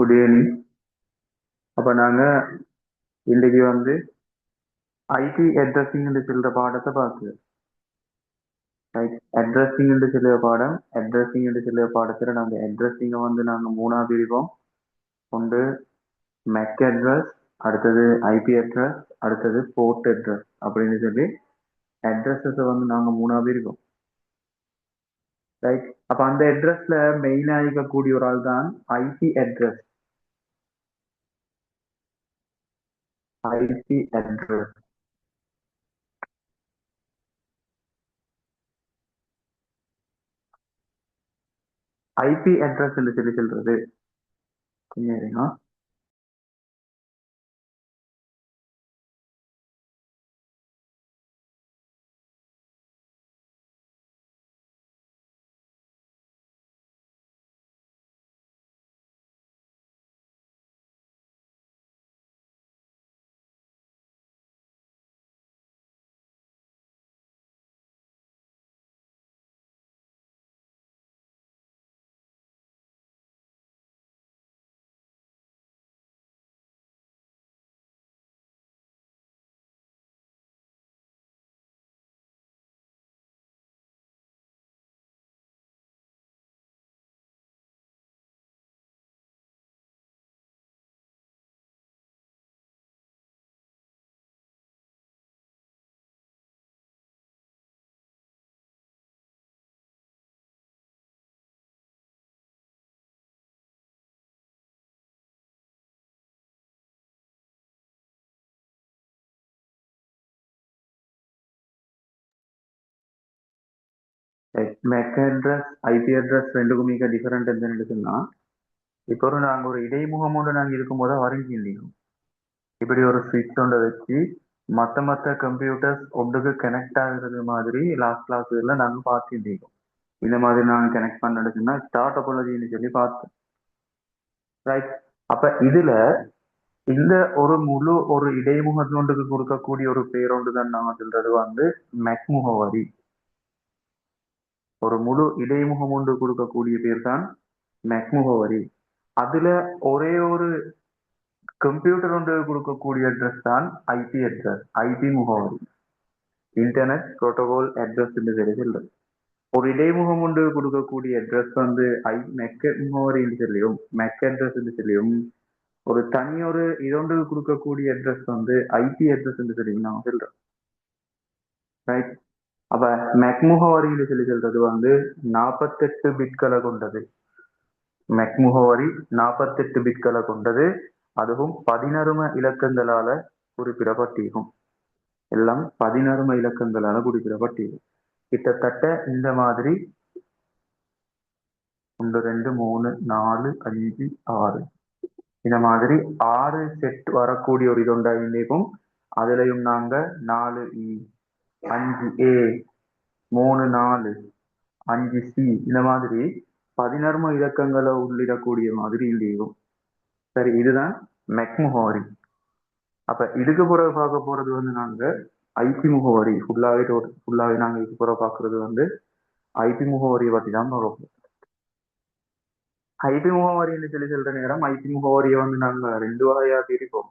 Good evening. அப்போ நாங்கள் இன்றைக்கு வந்து ஐபி அட்ரஸிங் சொல்கிற பாடத்தை பார்க்குறோம். ரைட், அட்ரஸிங் சொல்லுற பாடம். அட்ரஸிங் சொல்லுற பாடத்தில் நாங்கள் அட்ரஸிங்கை வந்து நாங்கள் மூணாக பிரிப்போம். ஒன்று மேக் அட்ரஸ், அடுத்தது ஐபி அட்ரஸ், அடுத்தது போர்ட் அட்ரஸ் அப்படின்னு சொல்லி அட்ரஸஸை வந்து நாங்கள் மூணாக பிரிப்போம். ரைட், அப்போ அந்த அட்ரஸில் மெயினாக இருக்கக்கூடிய ஒரு ஆள் தான் IP address. IP address IP address என்று சொல்லி சொல்றது கொஞ்சம் இருங்க. மேக் அட்ரஸ் ஐபி அட்ரஸ் ரெண்டுக்கும் மிக டிஃபரெண்ட் என்னன்னு சொன்னா, இப்போ நாங்கள் ஒரு இடைமுகமோடு நாங்கள் இருக்கும்போது வரைஞ்சிருந்தோம். இப்படி ஒரு ஸ்விட்ச் ஒன்றை வச்சு மற்ற கம்ப்யூட்டர்ஸ் ஒன்றுக்கு கனெக்ட் ஆகுறது மாதிரி லாஸ்ட் கிளாஸ்ல நாங்கள் பார்த்துருந்தோம். இந்த மாதிரி நாங்கள் கனெக்ட் பண்ணதுன்னா ஸ்டார்ட் டோபாலஜின்னு சொல்லி பார்த்தோம். ரைட், அப்ப இதுல இந்த ஒரு முழு ஒரு இடைமுகத்தொண்டுக்கு கொடுக்கக்கூடிய ஒரு பேரொண்டு தான் நாங்கள் சொல்றது வந்து மெக் முகவரி. ஒரு முழு இடைமுகம் ஒன்று கொடுக்கக்கூடிய பேர் தான் மெக் முகவரி. அதுல ஒரே ஒரு கம்ப்யூட்டர் ஒன்று கொடுக்கக்கூடிய அட்ரஸ் தான் ஐபி அட்ரஸ், ஐபி முகவரி, இன்டர்நெட் புரோட்டோகால் அட்ரஸ் என்று சொல்றது. ஒரு இடைமுகம் ஒன்று கொடுக்கக்கூடிய அட்ரஸ் வந்து மெக் முகவரி என்று சொல்லியும் மெக் அட்ரஸ் என்று சொல்லியும், ஒரு தனியொரு இதொன்று கொடுக்கக்கூடிய அட்ரஸ் வந்து ஐபி அட்ரஸ் என்று சொல்லி நான் சொல்றேன். ரைட், அப்ப மெக் முகவரின்னு சொல்லி சொல்றது வந்து 48 பிட்களை கொண்டது. மெக் முகவரி 48 பிட்களை கொண்டது. அதுவும் 16 இலக்கங்களால குறிப்பிடப்பட்டிருக்கும். எல்லாம் 16 இலக்கங்களால குறிப்பிடப்பட்டிருக்கும். கிட்டத்தட்ட இந்த மாதிரி 1 2 3 4 5 6 இந்த மாதிரி 6 செட் வரக்கூடிய ஒரு இது உண்டாயிருக்கும். அதுலயும் நாங்க 4E 5A 3 4 5C இந்த மாதிரி 16 இலக்கங்களை உள்ளிடக்கூடிய மாதிரி இருக்கும். சரி, இதுதான் மெக் முகவரி. அப்ப இதுக்கு பிறகு பார்க்க போறது வந்து நாங்க ஐபி முகவரி. ஃபுல்லாவே நாங்க இதுக்கு பிறகு பார்க்கறது வந்து ஐபி முகவரியை பத்தி தான் பார்ப்போம். ஐபி முகவரின்னு சொல்லி சொல்ற நேரம் ஐபி முகவரியை வந்து நாங்க ரெண்டு வகையா பிரிப்போம்.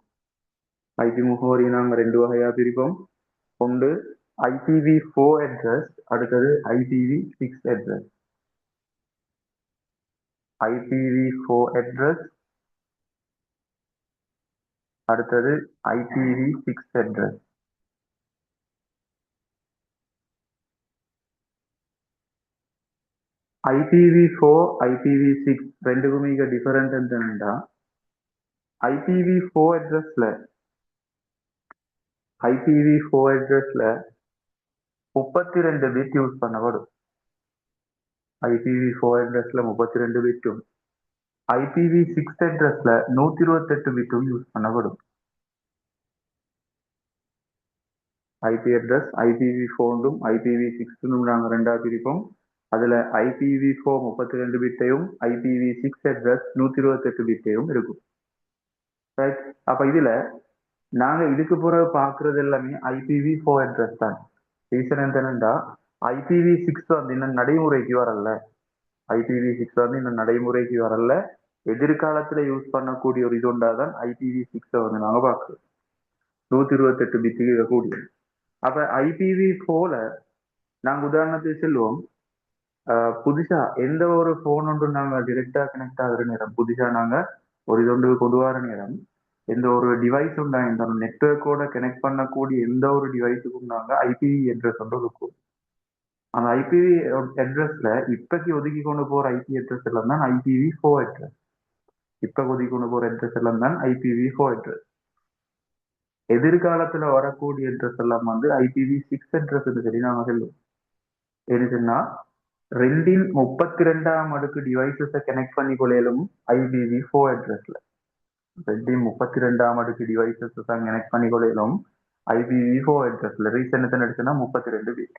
ஐபி முகவரியை நாங்க ரெண்டு வகையா பிரிப்போம். ஒன்று IPv4 அட்ரஸ், அடுத்தது IPv6 அட்ரஸ். IPv4 அட்ரஸ், அடுத்தது IPv6 அட்ரஸ். IPv4 IPv6 ரெண்டுக்கும் மிக டிஃபரெண்ட் என்னன்னா, IPv4 அட்ரஸ்ல 32 பிட் யூஸ் பண்ணப்படும். IPv4 அட்ரஸ்ல 32 பிட்டும், IPv6 அட்ரஸ்ல 128 பிட்டும் யூஸ் பண்ணப்படும். ஐபி அட்ரஸ் IPv4 IPv6 நாங்க ரெண்டா பிரிப்போம். அதுல IPv4 32 பிட்டையும் IPv6 அட்ரஸ் 128 பிட்டையும் இருக்கும். ரைட், அப்ப இதுல நாங்க இதுக்கு பிறகு பாக்குறது எல்லாமே IPv4 அட்ரஸ் தான். ரீசன் என்னன்னா, IPv6 வந்து இன்னும் நடைமுறைக்கு வரல. IPv6 வந்து இன்னும் நடைமுறைக்கு வரல. எதிர்காலத்துல யூஸ் பண்ணக்கூடிய ஒரு இது உண்டாதான் IPv6 வந்து நாங்க பார்க்கிறோம். 128 பிட்டுக்கு இருக்கக்கூடிய. அப்ப IPv4ல நாங்க உதாரணத்துக்கு செல்வோம். புதுசா எந்த ஒரு போன் ஒன்று நாங்க டிரெக்டா கனெக்ட் ஆகுற நேரம், புதுசா நாங்க ஒரு இது ஒன்று கொண்டு வர நேரம், எந்த ஒரு டிவைஸ் உண்டா இந்த நெட்வொர்க்கோட கனெக்ட் பண்ணக்கூடிய எந்த ஒரு டிவைஸுக்கும் நாங்க ஐபிவி அட்ரஸ் ஒன்று இருக்கும். அந்த ஐபிவி அட்ரஸ்ல இப்பக்கு ஒதுக்கி கொண்டு போற ஐபி அட்ரஸ் எல்லாம் தான் IPv4 அட்ரஸ். இப்ப ஒதுக்கி கொண்டு போற அட்ரஸ் எல்லாம் தான் IPv4 அட்ரஸ். எதிர்காலத்துல வரக்கூடிய அட்ரஸ் எல்லாம் வந்து IPv6 அட்ரஸ் சொல்லி நாங்க சொல்லுவோம். எதுக்குன்னா 32ஆம் அடுக்கு டிவைசஸை கனெக்ட் பண்ணி கொள்ளையிலும் IPv4 அட்ரஸ்ல. 32ஆம் அடுக்கு டிவைசஸ் தான் கனெக்ட் பண்ணி கொள்ளையிலும் IPv4 அட்ரஸ்ல. ரீசன் எத்தனை எடுத்துன்னா 32 பிட்.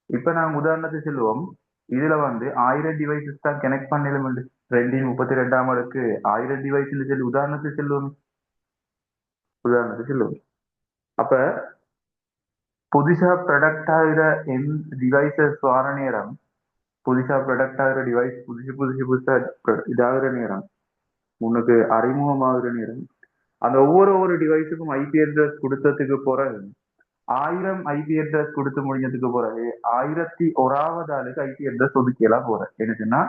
இப்ப நாங்க உதாரணத்துக்கு சொல்லுவோம், இதுல வந்து 1000 டிவைசஸ் தான் கனெக்ட் பண்ணலும் 32ஆம் அடுக்கு 1000 டிவைஸ் சொல்லி உதாரணத்துக்கு சொல்லுவோம். அப்ப புதுசா ப்ரொடக்ட் ஆகிற டிவைசஸ் வர நேரம், புதுசா ப்ரொடக்ட் ஆகிற டிவைஸ் புதுசா இதாகிற நேரம், உனக்கு அறிமுகமாகிற நேரம், அந்த ஒவ்வொரு டிவைஸுக்கும் ஐபி அட்ரஸ் கொடுத்ததுக்கு பிறகு 1000 ஐபி அட்ரஸ் கொடுத்து முடிஞ்சதுக்கு பிறகு 1001வது ஆளுக்கு ஐபி அட்ரஸ் ஒதுக்கியெல்லாம் போறேன். எனக்குன்னா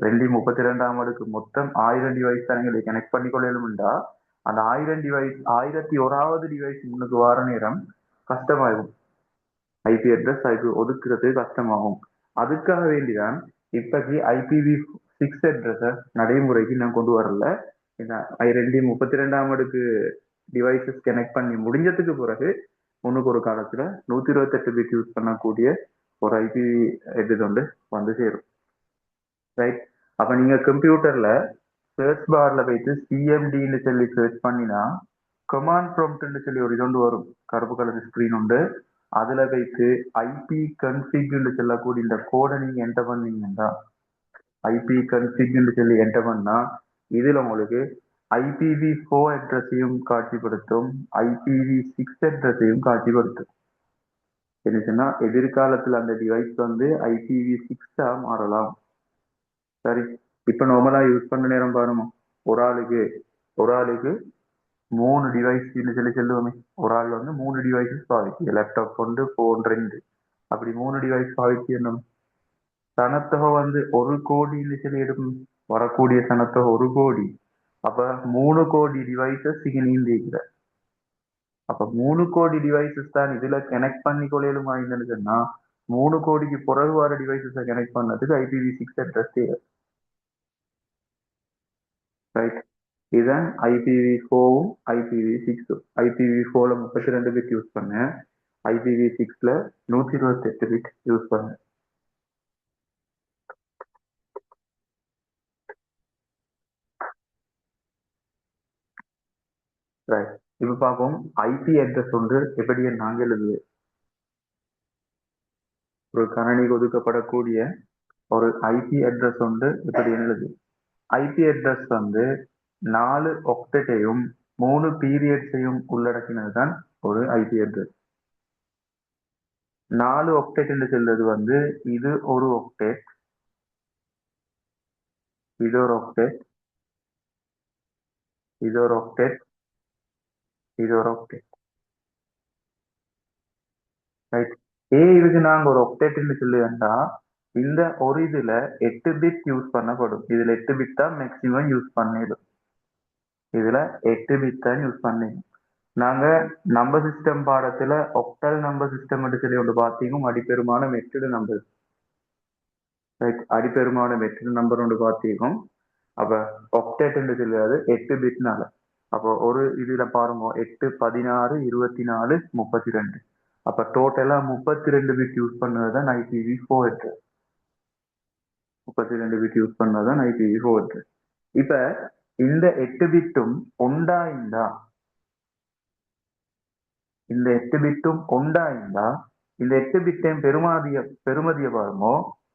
32ஆம் அடுக்கு மொத்தம் 1000 டிவைஸ் தரங்களை கனெக்ட் பண்ணிக்கொள்ளலும்டா அந்த 1000 டிவைஸ் 1001வது டிவைஸ் முன்னுக்கு வர நேரம் கஷ்டமாகும். ஐபி அட்ரஸ் அதுக்கு ஒதுக்குறது கஷ்டமாகும். அதுக்காக வேண்டிதான் இப்பக்கு IPv6 அட்ரஸ நடைமுறைக்கு நான் கொண்டு வரல. 32ஆம் அடுக்கு டிவைசஸ் கனெக்ட் பண்ணி முடிஞ்சதுக்கு பிறகு முன்னுக்கு ஒரு காலத்துல 128 பிட் யூஸ் பண்ணக்கூடிய ஒரு ஐபி இது வந்து சேரும். ரைட். அப்ப நீங்க கம்ப்யூட்டர்ல சர்ச் பார்ல போயிட்டு CMDன்னு சொல்லி சர்ச் பண்ணினா கமாண்ட் ப்ராம்ப்ட்னு சொல்லி ஒரு இது வரும், கருப்பு கலர் ஸ்கிரீன் உண்டு. அதுல போயிட்டு ஐபி கன்ஃபிக்னு சொல்லக்கூடிய இந்த கோடை நீங்க என்டர் பண்ணீங்கன்னா, ஐபி கன்ஃபிக்னு சொல்லி என்டர் பண்ணா இதுல உங்களுக்கு IPv4 அட்ரஸையும் காட்சிப்படுத்தும், IPv6 அட்ரஸையும் காட்சிப்படுத்தும். என்னச்சுன்னா எதிர்காலத்துல அந்த டிவைஸ் வந்து IPv6 மாறலாம். சரி, இப்ப நார்மலா யூஸ் பண்ண நேரம் பாருங்க, ஒரு ஆளுக்கு 3 டிவைஸ் சொல்லி சொல்லுவோமே, ஒரு ஆள் வந்து 3 டிவைசஸ் பாவிச்சு, லேப்டாப் கொண்டு போன் 2, அப்படி 3 டிவைஸ் பாவிச்சு என்ன சனத்தொகை வந்து 1 கோடின்னு சொல்லி எடுக்கும், வரக்கூடிய சனத்தொகை 1 கோடி. அப்ப 3 கோடி டிவைசஸ் இங்க நீந்திக்கிற. அப்ப 3 கோடி டிவைசஸ் தான் இதுல கனெக்ட் பண்ணி கொள்ளையிலுமா சொன்னா 3 கோடிக்கு பிறகு வர டிவைசஸை கனெக்ட் பண்ணதுக்கு IPv6 அட்ரஸ் தேவை. ரைட். இதுதான் IPv4வும் IPv6ம். IPv4ல 32 பிட் யூஸ் பண்ணேன், IPv6ல 128 பிட் யூஸ் பண்ணேன். ரைட். இப்ப பார்ப்போம் ஐபி அட்ரஸ் ஒன்று எப்படி நாங்கள் எழுதுது. ஒரு கணனிக்கு ஒதுக்கப்படக்கூடிய ஒரு ஐபி அட்ரஸ் ஒன்று எப்படி எழுது. ஐபி அட்ரஸ் வந்து 4 ஒக்டெட்டையும் 3 பீரியட்ஸையும் உள்ளடக்கினது தான் ஒரு ஐபி அட்ரஸ். 4 ஒக்டெட் என்று சொல்றது வந்து இது ஒரு ஒக்டெட், இது ஒரு ஒக்டெட், இது ஒரு ஒக்டெட், இது ஒரு ஒக்டெட். ரைட். இதுக்கு நாங்க ஒரு ஒக்டெட்னு சொல்லுவேன்டா, இந்த ஒரு இதுல 8 பிட் யூஸ் பண்ணப்படும். இதுல 8 பிட் தான் மேக்சிமம் யூஸ் பண்ணிடும். இதுல 8 பிட் தான் யூஸ் பண்ணிடும். நாங்க நம்பர் சிஸ்டம் பாடத்துல ஒக்டல் நம்பர் சிஸ்டம் சொல்லி ஒன்று பார்த்தீங்க, அடிப்பெருமான மெத்தடு நம்பர். ரைட். அடிப்பெருமான மெத்தடு நம்பர் ஒன்று பார்த்தீங்க. அப்ப ஒக்டெட்னு சொல்லுவது 8 பிட்னால. அப்போ ஒரு இதுல பாருங்க 8, 16, 24, 32. அப்ப டோட்டலா 32 பிட் யூஸ் பண்ணதுதான் IPv4 அட்ரஸ். 32 பிட் யூஸ் பண்ணதுதான் IPv4 அட்ரஸ். இப்ப இந்த 8 பிட்டும் உண்டாயிருந்தா, இந்த 8 பிட்டும் உண்டாயிருந்தா இந்த 8 பிட்டையும் பெருமதிய பாருங்க,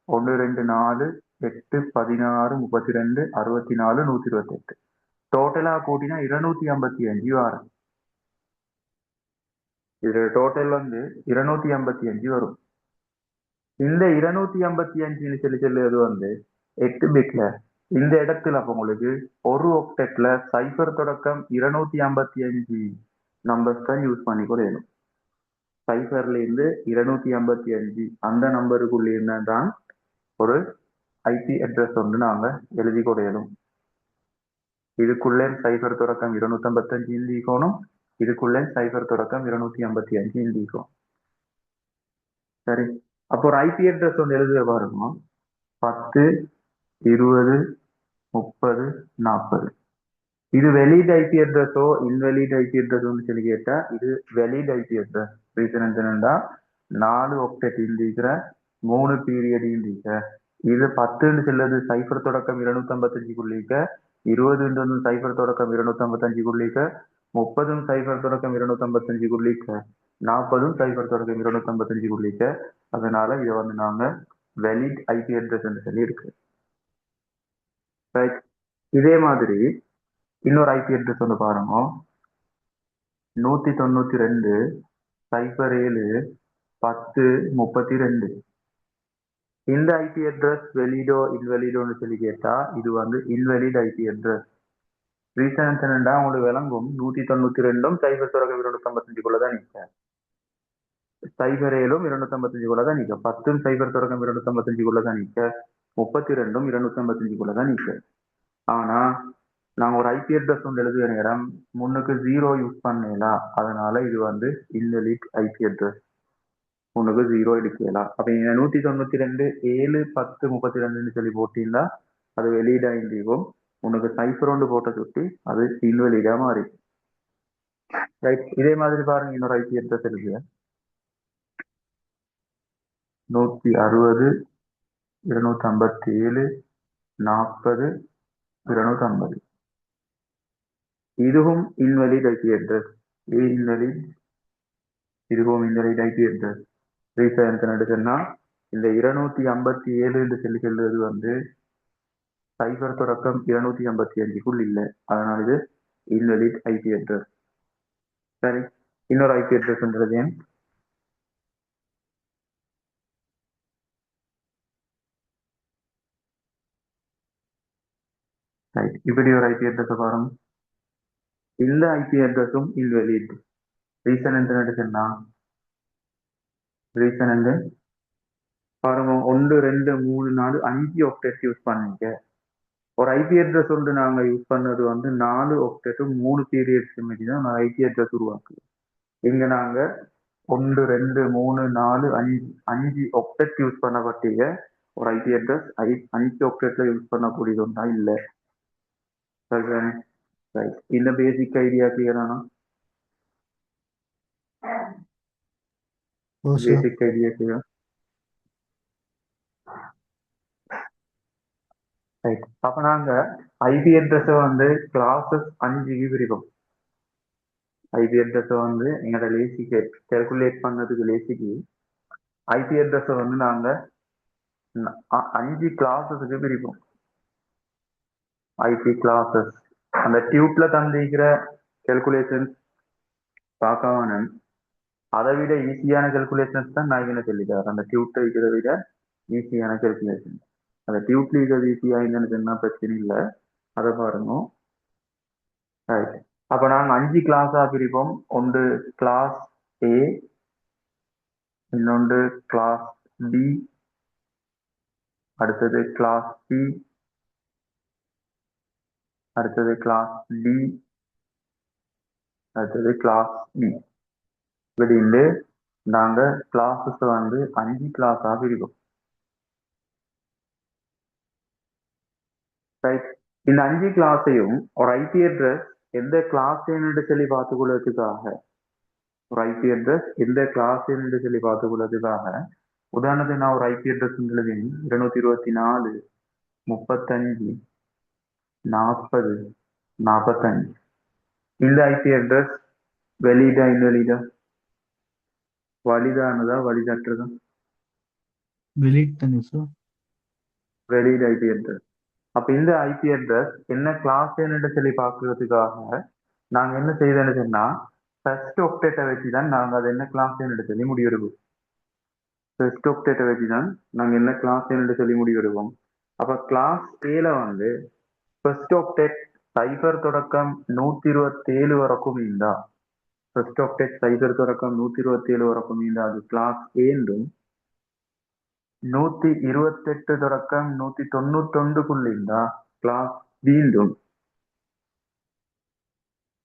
1, 2, 4, 8, 16, 32, 64, 128. டோட்டலா கூட்டினா 255 வரும். இதுல டோட்டல் வந்து 255 வரும். இந்த 255 சொல்லுவது வந்து 8 பிட்ல இந்த இடத்துல அப்ப உங்களுக்கு ஒரு ஒக்டெட்ல சைபர் தொடக்கம் 255 நம்பர்ஸ் தான் யூஸ் பண்ணி கூட வேணும். சைபர்ல இருந்து 255 அந்த நம்பருக்குள்ள தான் ஒரு ஐபி அட்ரஸ் வந்து நாங்க எழுதி கூட வேணும். இதுக்குள்ளே சைபர் தொடக்கம் 255 இந்திக்கணும், இதுக்குள்ளே சைபர் தொடக்கம் 255 இந்திக்கும். சரி, அப்போ ஒரு ஐபி அட்ரஸ் ஒன்று எழுதுற பாருங்க, 10, 20, 30, 40. இது வெளிட் ஐபி அட்ரஸோ இன்வெலிட் ஐபி அட்ரஸோன்னு சொல்லி கேட்டா இது வெளிட் ஐபி அட்ரஸ். ரீசன் என்னன்னா 4 ஒக்டெட் இண்டிக்கிற 3 பீரியட் இண்டிக்க இது 10ன்னு சொல்லுது சைபர் தொடக்கம் 255 20 சைபர் தொடக்கம் 255 30 சைபர் தொடக்கம் 255 40 சைபர் தொடக்கம் 255. அதனால இதை வந்து நாங்க வெலிட் ஐபி அட்ரஸ் சொல்லி இருக்கு. ரைட், இதே மாதிரி இன்னொரு ஐபி அட்ரஸ் வந்து பாருங்க, 192 சைபர் 7 10 32. இந்த ஐபி அட்ரஸ் வெளிடோ இன்வெலிடோன்னு சொல்லி கேட்டா இது வந்து இன்வெலிட் ஐபி அட்ரஸ். ரீசன் என்னன்னா உங்களுக்கு விளங்கும், 192 சைபர் தொடக்கம் 255 நிற்க, சைபர் 7 255 நிற்க, 10 சைபர் தொடக்கம் 255 நிற்க, 32 255 நிற்க. ஆனா நாங்க ஒரு ஐபி அட்ரஸ் வந்து எழுதுகிற நேரம் முன்னுக்கு 0 யூஸ் பண்ணலாம், அதனால இது வந்து இன்வெலிட் ஐபி அட்ரஸ். முன்னுக்கு 0 எடுக்கலாம். அப்ப 192 7 10 32 சொல்லி போட்டீங்கன்னா அது வெளியிடா இண்டியும், உனக்கு சைபர் ஒன்று போட்ட சுட்டி அது இன்வெலிடா மாறி. ரைட், இதே மாதிரி பாருங்க இன்னொரு ஐபி அட்ரஸ் இருக்கு, 160 257 40 250. இதுவும் இன்வெலிட் ஐபி அட்ரஸ். இன்வெலிட், இதுவும் இன்வெலிட் ஐபி அட்ரஸ். ரீசன் சொன்னா இந்த 257 சொல்லி சொல்றது வந்து சைபர் தொடக்கம் 255 இல்லை, அதனால இது இன்வெலிட் ஐபி அட்ரஸ். சரி, இன்னொரு ஐபி அட்ரஸ்ன்றது இப்படி ஒரு ஐபி அட்ரஸ் பாருங்க, இந்த ஐபி அட்ரஸும் இன்வெலிட். ரீசன் என்ன ரீசன் என்ன பாருங்க, 1 2 3 4 5 ஒக்டெட் யூஸ் பண்ணீங்க. ஒரு ஐபி அட்ரஸ் ஒன்று நாங்க யூஸ் பண்ணது வந்து 4 ஒக்டெட்டும் 3 பீரியட்ஸ் தான் நான் ஐபி அட்ரஸ் உருவாக்கு. இங்க நாங்க 1 2 3 4 5 ஒக்டெட் யூஸ் பண்ண பட்டிய ஒரு ஐபி அட்ரஸ் 5 ஒக்டெட்ல யூஸ் பண்ணக்கூடியது ஒன்றா இல்லை. இந்த பேசிக் ஐடியா கிளியர் ஆனா? Basic idea clear. ரைட், அப்ப நாங்க ஐபி அட்ரஸ் வந்து கிளாஸஸ் 5 பிரிப்போம். ஐபி அட்ரஸ் வந்து எங்களோட லேசிக்கு கால்குலேட் பண்ணதுக்கு லேசிக்கு ஐபி அட்ரஸ் வந்து நாங்க 5 கிளாஸஸுக்கு பிரிப்போம். ஐபி கிளாஸஸ் அந்த டியூப்ல தந்திக்கிற கால்குலேஷன் பார்க்கணும், அதை விட ஈஸியான கால்குலேஷன்ஸ் தான் நான் என்ன சொல்லிட்டார். அந்த டியூப்ல இருக்கிறத விட ஈஸியான கால்குலேஷன், அந்த டியூப்ல இருக்கிறது ஈஸியா என்னன்னு சொன்னா பிரச்சனை இல்லை, அதை பாருங்க. ரைட், அப்ப நாங்க 5 கிளாஸா பிரிப்போம். ஒன்று கிளாஸ் ஏ, இன்னொன்று கிளாஸ் பி, அடுத்தது கிளாஸ் சி, அடுத்தது கிளாஸ் டி, அடுத்தது கிளாஸ் பி. இப்படின்னு நாங்க கிளாஸஸ் வந்து 5 கிளாஸா பிரிப்போம். ரைட், இந்த 5 கிளாஸையும் ஒரு ஐபி அட்ரஸ் எந்த கிளாஸ் சொல்லி பார்த்துக்கொள்வதற்காக, ஒரு ஐபி அட்ரஸ் எந்த கிளாஸ் சொல்லி பார்த்துக்கொள்வதற்காக, உதாரணத்துக்கு நான் ஒரு ஐபி அட்ரஸ் 224 35 40 45. இந்த ஐபி அட்ரஸ் வெளியிடா இன்வெலிடா, வலிதானதா வலிதற்றதா? வெளியிட ஐபி அட்ரஸ். அப்ப இந்த ஐபி அட்ரஸ் என்ன கிளாஸ் சொல்லி பார்க்கறதுக்காக நாங்க என்ன செய்தோம்னு சொன்னா ஃபர்ஸ்ட் ஒக்டேட்டை வச்சுதான் நாங்க அதை என்ன கிளாஸ் சொல்லி முடிவெடுப்போம். ஃபர்ஸ்ட் ஒக்டேட்டை வச்சுதான் நாங்க என்ன கிளாஸ் சொல்லி முடிவெடுப்போம். அப்ப கிளாஸ் ஏல வந்து ஃபர்ஸ்ட் ஆக்டெட் சைபர் தொடக்கம் 127 வரைக்கும் இருந்தா ஃபர்ஸ்ட் ஆக்டெட் சைபர் தொடக்கம் 127 வரைக்கும் இருந்தா அது கிளாஸ் ஏண்டும் 128 தொடக்கம் 191 கிளாஸ் பீண்டும்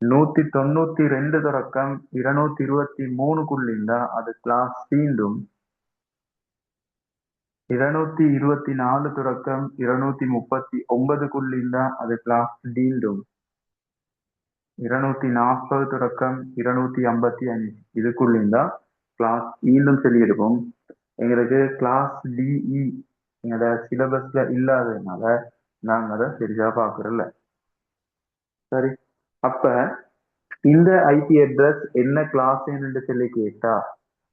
192 தொடக்கம் 223 அது கிளாஸ் சீண்டும் 224 தொடக்கம் 239 அது கிளாஸ் டீண்டும் 240 தொடக்கம் 255 இதுக்குள்ள கிளாஸ் ஈண்டும் சொல்லியிருக்கும். எங்களுக்கு கிளாஸ் டிஇ எங்களோட சிலபஸ்ல இல்லாததுனால நாங்க அதை சரியா பாக்குறோம்ல. சரி, அப்ப இந்த ஐபி அட்ரஸ் என்ன கிளாஸ் சொல்லி கேட்டா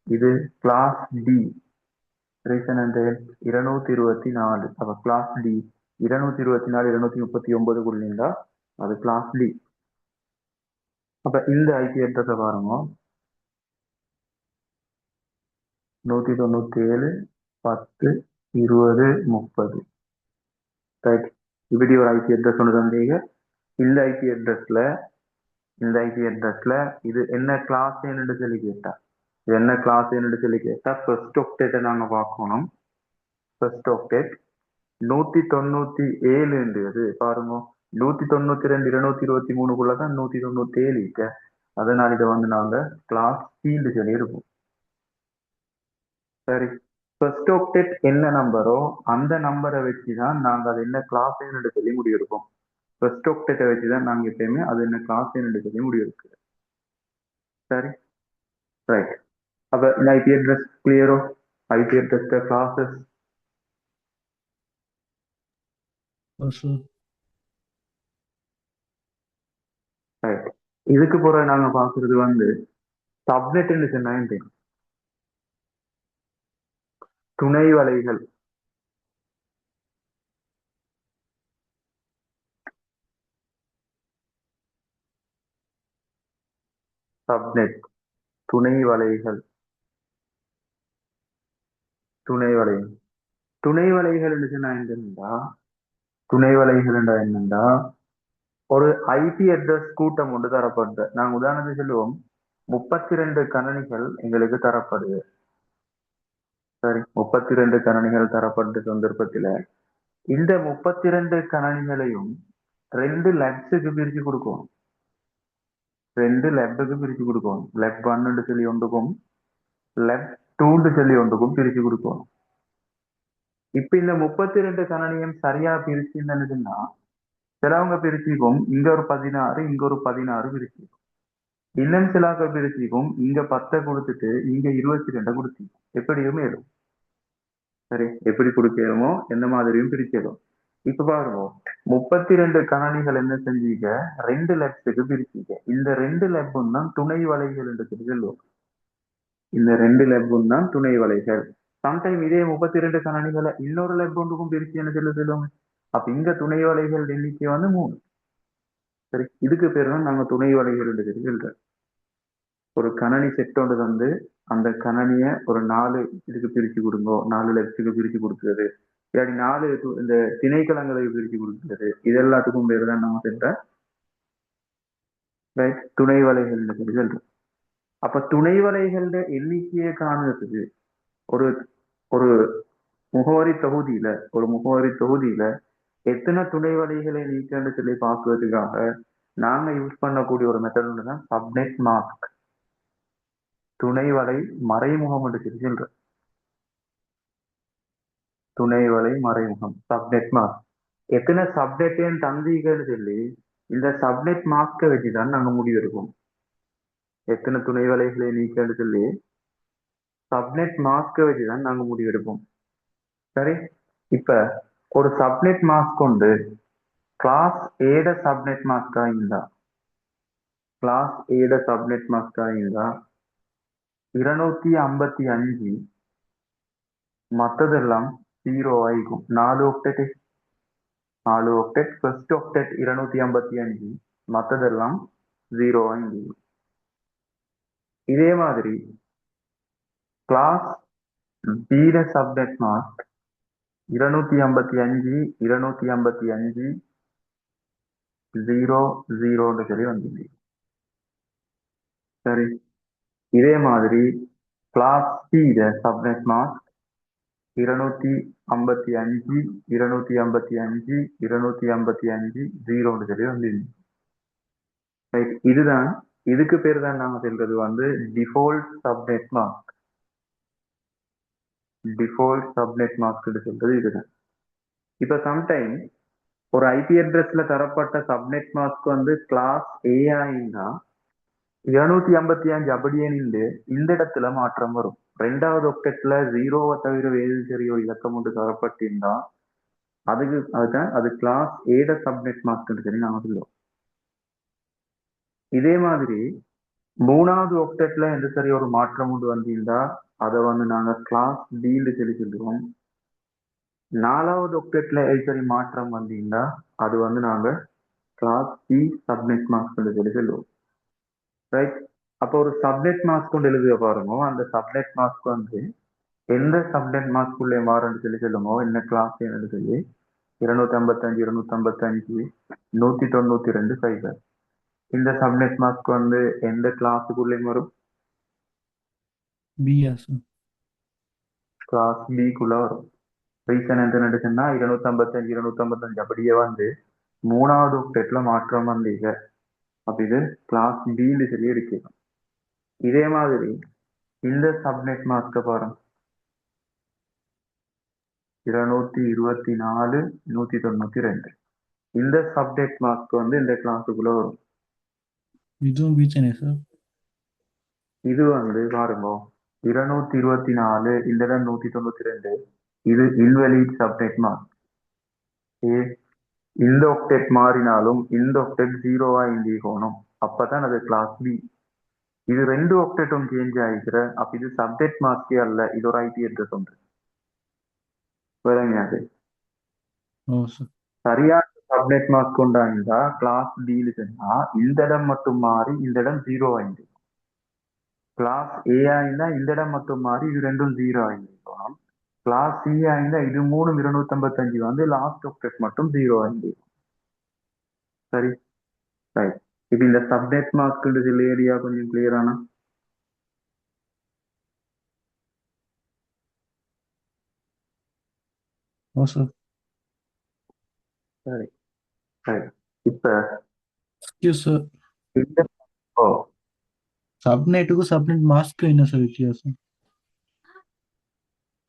இது கிளாஸ் டி ரீசன் 224. அப்ப கிளாஸ் டி 224 239 அது கிளாஸ் டி. அப்ப இந்த ஐபி அட்ரஸ பாருங்க 197 10 20 30. ரைட், இப்படி ஒரு ஐபி அட்ரஸ் ஒன்று தந்தீங்க. இந்த ஐபி அட்ரஸ்ல இது என்ன கிளாஸ் சொல்லி கேட்டா இது என்ன கிளாஸ் சொல்லி கேட்டா ஃபர்ஸ்ட் ஆக்டெட்டை நாங்க பார்க்கணும். ஃபர்ஸ்ட் ஆக்டெட் 197 பாருங்க 192 223 197 அதனால இதை வந்து நாங்க கிளாஸ் ஃபீல்டு சொல்லி இருப்போம். சரி, ஃபர்ஸ்ட் ஆக்டெட் என்ன நம்பரோ அந்த நம்பரை வச்சுதான் நாங்க அது என்ன கிளாஸ் சொல்லி முடிவெடுப்போம். ஃபர்ஸ்ட் ஆக்டெட்டை வச்சுதான் நாங்க எப்பயுமே அது என்ன கிளாஸ் சொல்லி முடிவெடுக்கிறோம். சரி, ரைட். அப்ப இந்த ஐபி அட்ரஸ் கிளியரோ? IP address classes right. இதுக்கு பிறகு நாங்க பாக்குறது வந்து சப்நெட் சொன்னா துணை வலைகள். சப்நெட் துணை வலைகள். துணை வலைகள் துணை வலைகள் என்னன்னா துணை வலைகள் என்னன்னா ஒரு ஐபி அட்ரஸ் கூட்டம் ஒன்று தரப்படுது. நாங்க உதாரணத்துக்கு சொல்லுவோம் 32 கணனிகள் எங்களுக்கு தரப்படுது. சரி, 32 கணனிகள் தரப்பட்ட சந்தர்ப்பத்துல இந்த 32 கணனிகளையும் 2 லெப்ஸுக்கு பிரிச்சு கொடுக்கும். 2 லெப்புக்கு பிரிச்சு கொடுக்கும். லெப் 1 சொல்லி ஒன்றுக்கும் லெப் 2 சொல்லி ஒன்றுக்கும் பிரிச்சு கொடுக்கும். இப்ப இந்த 32 கணனியும் சரியா பிரிச்சுன்னா சிலவங்க பிரிச்சுக்கும் இங்க ஒரு 16 இங்க ஒரு 16 பிரிச்சுக்கும். இன்னும் சிலாக்க பிரிச்சுக்கும் இங்க 10 கொடுத்துட்டு இங்க 22 கொடுத்துக்கும். எப்படியுமே இருக்கும். சரி, எப்படி கொடுக்கணுமோ எந்த மாதிரியும் பிரிச்சிடும். இப்ப பாருங்க 32 கணனிகள் என்ன செஞ்சீங்க 2 லெப்ஸுக்கு பிரிச்சீங்க. இந்த 2 லெப்பும் தான் துணை வலைகள் என்று சொல்லுவோம். இந்த 2 லெப்பும் தான் துணை வலைகள். சம்டைம் இதே 32 கணனிகளை இன்னொரு லெப் ஒன்றுக்கும் பிரிச்சு என்ன சொல்லுவாங்க. அப்ப இங்க துணை வலைகள் எண்ணிக்கை வந்து 3. சரி, இதுக்கு பேர் தான் நாங்க துணை வலைகள் என்று சொல்றோம். ஒரு கணனி செட் ஒன்று வந்து அந்த கணனிய ஒரு 4 இதுக்கு பிரிச்சு கொடுங்க, 4 லெப்ஸுக்கு பிரிச்சு கொடுக்குறது, இல்லாட்டி 4 இந்த திணைக்களங்களுக்கு பிரிச்சு கொடுக்குறது, இது எல்லாத்துக்கும் பேர் தான் நம்ம சென்ற ரைட் துணை வலைகள் சொல்றோம். அப்ப துணை வலைகளோட எண்ணிக்கையை காணுறதுக்கு ஒரு ஒரு முகவரி தொகுதியில எத்தனை துணை வலைகளை நீக்கன்னு சொல்லி பார்க்கறதுக்காக நாங்க யூஸ் பண்ணக்கூடிய ஒரு மெத்தட் தான் சப்நெட் மாஸ்க். துணை வலை மறைமுகம் என்று சொல்ற துணை வலை மறைமுகம் சப்நெட் மாஸ்க். எத்தனை சப்நெட் தந்தீங்கன்னு சொல்லி இந்த சப்நெட் மாஸ்கை வச்சுதான் நாங்க முடிவெடுப்போம். எத்தனை துணை வலைகளை நீக்கன்னு சொல்லி சப்நெட் மாஸ்கை வச்சுதான் நாங்க முடிவெடுப்போம். சரி, இப்ப ஒரு சப்நெட் மாஸ்க் உண்டு கிளாஸ் ஏட சப்நெட் மாஸ்கா இருந்தா கிளாஸ் ஏட சப்நெட் மாஸ்கா இருந்தா 255 மற்றதெல்லாம் 0 ஆயிக்கும். 4 ஒக்டெட் ஃபர்ஸ்ட் ஒக்டெட் 255 மற்றதெல்லாம் 0 ஆயிக்கும். இதே மாதிரி கிளாஸ் பீட சப்நெட் மாஸ்க் 255 255 00 சொல்லி வந்துச்சு. சரி, இதே மாதிரி கிளாஸ் சி சப்நெட் மாஸ்க் 255 255 255 0 சொல்லி வந்துருந்துச்சு. ரைட், இதுதான், இதுக்கு பேர் தான் நாங்க சொல்றது வந்து default subnet mask. Default subnet mask சொல்றது இதுதான். இப்ப சம்டைம் ஒரு ஐபி அட்ரஸ்ல தரப்பட்ட சப்நெட் மாஸ்க் வந்து கிளாஸ் ஏ ஆயினா 255 அப்படியே நின்று இந்த இடத்துல மாற்றம் வரும். ரெண்டாவது ஒக்டெட்ல 0வை தவிர வேறு சரியோ இலக்கம் ஒன்று தரப்பட்டிருந்தா அதுதான் அது கிளாஸ் ஏட சப்நெட் மாஸ்க் சொல்லி நாங்க சொல்லுவோம். இதே மாதிரி மூணாவது ஒக்டெட்ல எந்த சரி ஒரு மாற்றம் ஒன்று வந்திருந்தா அதை வந்து நாங்க கிளாஸ் பின்னு சொல்லி சொல்லுவோம். நாலாவது ஒக்டெட்ல சரி மாற்றம் வந்தீங்கன்னா அது வந்து நாங்க கிளாஸ் சி சப்நெட் மாஸ்க் சொல்லி சொல்லுவோம். ரைட், அப்போ ஒரு சப்நெட் மாஸ்க் கொண்டு எழுதிய பாருங்க, அந்த சப்நெட் மாஸ்க் வந்து எந்த சப்நெட் மாஸ்க் உள்ளே மாறுன்னு சொல்லி சொல்லுமோ என்ன கிளாஸ் என்னன்னு சொல்லி 255 255 192 சைபர். இந்த சப்நெட் மாஸ்க் வந்து எந்த கிளாஸுக்குள்ளே வரும்? கிளாஸ் பிக்குள்ள வரும். ரீசன் என்ன நடக்குன்னா 255 255 அப்படியே வந்து மூணாவது ஒக்டெட்ல மாற்றம் வந்தீங்க, அப்ப இது கிளாஸ் பின்னு சொல்லி எடுக்கணும். இதே மாதிரி இந்த சப்நெட் மாஸ்க பாருங்க, 224 192 இந்த சப்நெட் மாஸ்க் வந்து இந்த கிளாஸுக்குள்ள வரும். இதுவும் பீச்சனே சார். இது வந்து பாருங்க 224 இந்த இடம் 192 இது இன்வெலிட் சப்நெட் மாஸ்க். இந்த ஒக்டெட் மாறினாலும் இந்த ஒக்டெட் 0வா இண்டிகோணும், அப்பதான் அது கிளாஸ் பி. இது ரெண்டு ஒக்டெட்டும் சேஞ்ச் ஆகிக்கிற, அப்ப இது சப்நெட் மாஸ்கே அல்ல, இது ஒரு ஐபி அட்ரஸ் ஒன்று. விளங்கியாது? சரியான சப்நெட் மாஸ்க் கொண்டாந்தா கிளாஸ் பின்னு சொன்னா இந்த இடம் மட்டும் மாறி இந்த இடம் 0 ஆயிடுது. கிளாஸ் ஏ ஆயிருந்தா இந்த இடம் மட்டும் மாறி இது ரெண்டும் 0 ஆயிருக்கணும். கிளாஸ் சி ஆயிருந்தா இது 3 255 வந்து லாஸ்ட் ஒக்டெட் மட்டும் 0 ஆயிடுது. சரி, ரைட். இப்ப இந்த சப்நெட் மாஸ்க் சில ஏரியா கொஞ்சம் கிளியரானா? சரி, சரி. இப்ப இந்த சப்நெட்டுக்கும் சப்நெட் மாஸ்க்கு என்ன சார் வித்தியாசம்?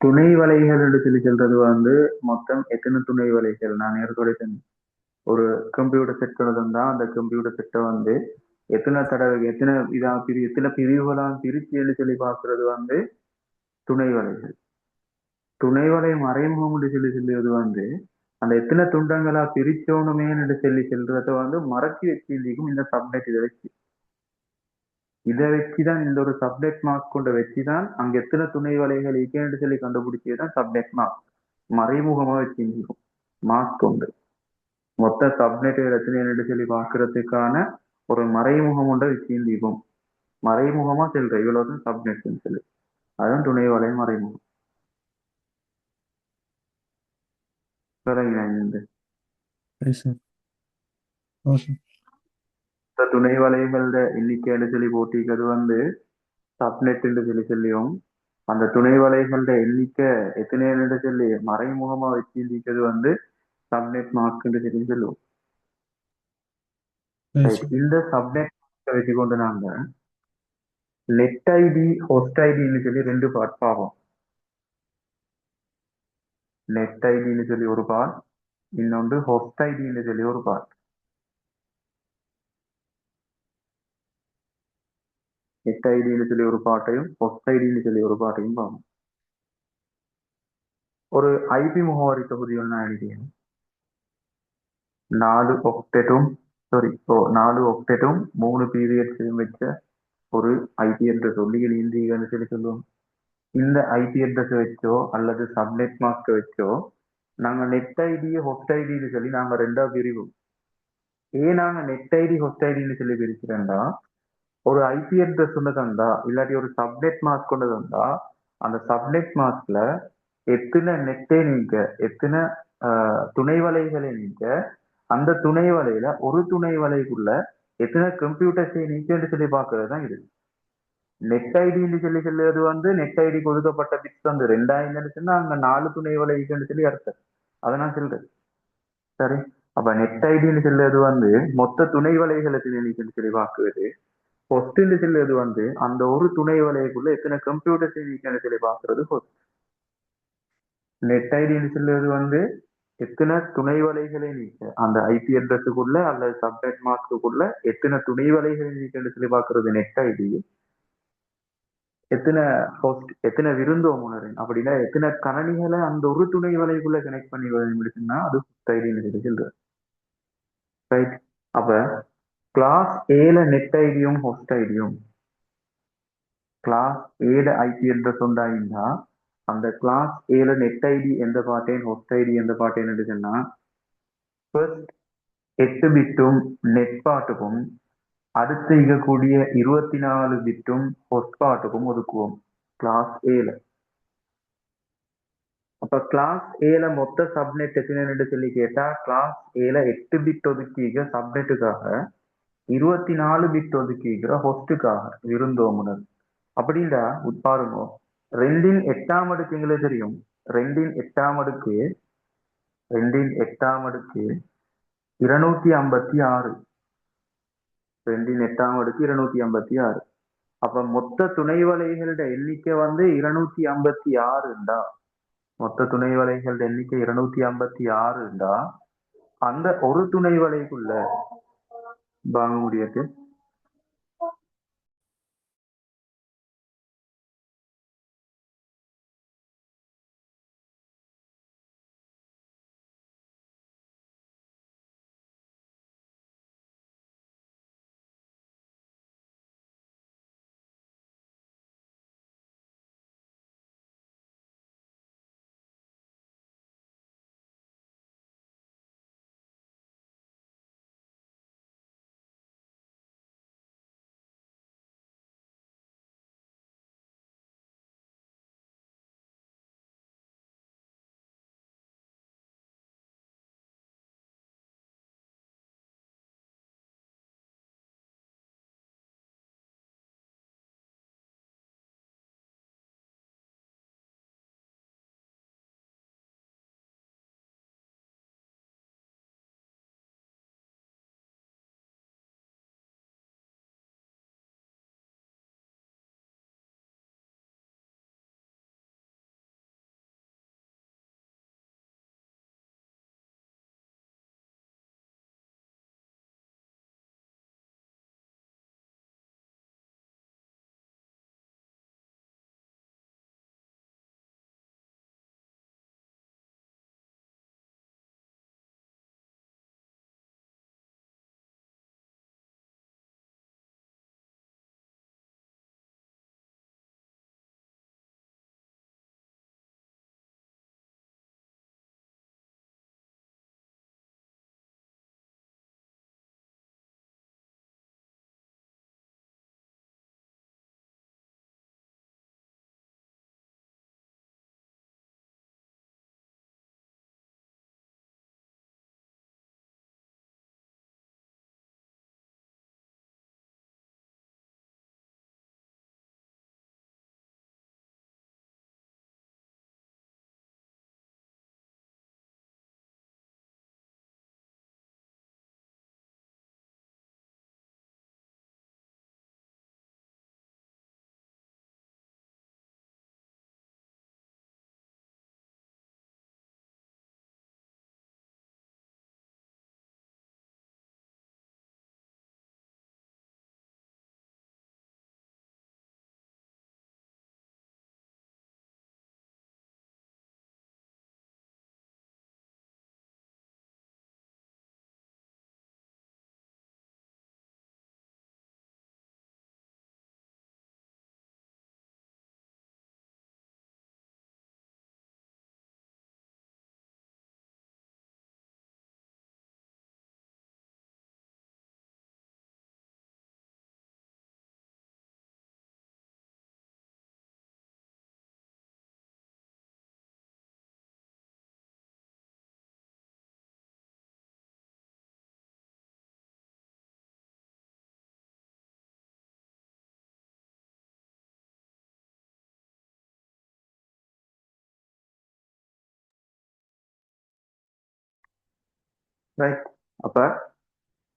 துணை வலைகள் என்று சொல்லி சொல்றது வந்து மொத்தம் எத்தனை துணை வலைகள் நான் ஏற்கனவே சொன்னேன். ஒரு கம்ப்யூட்டர் செட் இருந்தா அந்த கம்ப்யூட்டர் செட்டை வந்து எத்தனை தடவை எத்தனை எத்தனை பிரிவுகளாம் பிரிச்சு சொல்லி பார்க்கறது வந்து துணை வலைகள். துணை வலை மறைமுகம் என்று சொல்லி சொல்லுவது வந்து அந்த எத்தனை துண்டங்களா பிரிச்சோணுமே என்று சொல்லி சொல்றத வந்து மறைச்சி வச்சிருக்கும் இந்த சப்நெட். இதை வச்சுதான் இந்த ஒரு சப்நெட் மாஸ்க் கொண்ட வச்சுதான் அங்க எத்தனை துணை வலைகள் இருக்கேன்னு சொல்லி கண்டுபிடிச்சதுதான் சப்நெட் மாஸ்க். மறைமுகமா வச்சிருக்கும் மாஸ்க் உண்டு. மொத்த சப்நெட் எத்தனை சொல்லி பார்க்கறதுக்கான ஒரு மறைமுகம் ஒன்றை வச்சிருக்கும். மறைமுகமா செல்ற இவ்வளவுதான் சப்நெட் சொல்லி, அதான் துணை வலை மறைமுகம். துணை வலைகளோட எண்ணிக்கைன்னு சொல்லி போட்டிக்கிறது வந்து சப்நெட் சொல்லி சொல்லியும், அந்த துணை வலைகளோட எண்ணிக்கை எத்தனை சொல்லி மறைமுகமா வச்சிருக்கிறது வந்து சப்நெட் மாஸ்க் சொல்லி சொல்லுவோம். இந்த சப்நெட் வச்சுக்கொண்டு நாங்க நெட் ஐடி ஹோஸ்ட் ஐடின்னு சொல்லி ரெண்டு பார்ட் பார்ப்போம். நெட் ஐடின்னு சொல்லி ஒரு பார்ட், இன்னொன்று ஹோஸ்ட் ஐடின்னு சொல்லி ஒரு பார்ட். நெட் ஐடின்னு சொல்லி ஒரு பார்ட்டையும் ஹோஸ்ட் ஐடின்னு சொல்லி ஒரு பார்ட்டையும் பார்ப்போம். ஒரு ஐபி முகவரி தொகுதி ஒன்று எழுதியேன். 4 ஒக்டெட்டும் 3 பீரியட்ஸையும் வச்ச ஒரு ஐபி அட்ரஸ் சொல்லி சொல்லுவோம். இந்த ஐபி அட்ரஸ் வச்சோ அல்லது சப்நெட் மாஸ்க் வச்சோ நாங்க நெட் ஐடி ஹோஸ்ட் ஐடின்னு சொல்லி நாங்க ரெண்டா பிரிவோம். ஏன் நாங்க நெட் ஐடி ஹோஸ்ட் ஐடின்னு சொல்லி பிரிக்கிறேன்டா, ஒரு ஐபி அட்ரஸ் ஒன்று தந்தா இல்லாட்டி ஒரு சப்நெட் மாஸ்க் ஒன்று தந்தா அந்த சப்நெட் மாஸ்க்ல எத்தனை நெட்டை நீக்க, எத்தனை துணை வலைகளை நீக்க, அந்த துணை வலையில ஒரு துணை வலைக்குள்ள எத்தனை கம்ப்யூட்டர்ஸை நீக்கன்னு சொல்லி பார்க்கறது தான் இது. நெட் ஐடின்னு சொல்லி சொல்லுறது வந்து நெட் ஐடி கொடுக்கப்பட்ட பிட்ஸ் வந்து 2000 சொன்னா அங்க 4 துணை வலைக்குன்னு சொல்லி அர்த்தம். அதை நான் சொல்றேன். சரி. அப்ப நெட் ஐடின்னு சொல்லுறது வந்து மொத்த துணை வலைகளை நீக்கன்னு சொல்லி பார்க்குறது. ஹொஸ்ட்ன்னு சொல்லுறது வந்து அந்த ஒரு துணை வலைக்குள்ள எத்தனை கம்ப்யூட்டர்ஸை நீக்கன்னு சொல்லி பார்க்கறது ஹொஸ்ட். நெட் ஐடின்னு சொல்லுறது வந்து எத்தனை துணை வலைகளை நீக்க, அந்த ஐபி அட்ரஸுக்குள்ள அல்லது சப்நெட் மாஸ்க்குள்ள எத்தனை துணை வலைகளை நீக்கன்னு சொல்லி பார்க்கறது நெட் ஐடி. எத்தனை ஹோஸ்ட், எத்தனை விருந்தோமுனர் அப்படின்னா எத்தனை கணனிகளை அந்த ஒரு துணை வலைக்குள்ள கனெக்ட் பண்ணி முடிச்சுன்னா அது ஹோஸ்ட் ஐடின்னு சொல்லி சொல்றது. ரைட். அப்ப கிளாஸ் ஏல நெட் ஐடியும் ஹோஸ்ட் ஐடியும் கிளாஸ் ஏல ஐபி அட்ரஸ் உண்டாயிருந்தா அந்த கிளாஸ் ஏல நெட் ஐடி எந்த பாட்டேன் ஹோஸ்ட் ஐடி எந்த பாட்டேன்னு சொன்னா ஃபர்ஸ்ட் 8 பிட்டும் நெட் பாட்டுக்கும் அடுத்து இருக்கக்கூடிய 24 பிட்டும் ஹோஸ்ட் பாட்டுக்கும் ஒதுக்குவோம் கிளாஸ் ஏல. அப்ப கிளாஸ் ஏல மொத்த சப்நெட் எத்தனைன்னு சொல்லி கேட்டா கிளாஸ் ஏல 8 பிட் ஒதுக்கிக்க சப்நெட்டுக்காக, 24 பிட் ஒதுக்கிக்கிற ஹோஸ்டுக்காக விருந்தோமுனர். அப்படின்னா பாருங்க, 2 8ஆம் அடுக்கு எங்களுக்கு தெரியும். 2 8ஆம் அடுக்கு 256. 2 8ஆம் அடுக்கு 256. அப்ப மொத்த துணை வலைகளோட எண்ணிக்கை வந்து 256 மொத்த துணை வலைகளோட எண்ணிக்கை 256 அந்த ஒரு துணை வலைக்குள்ள வாங்க முடியாது. ரைட். அப்ப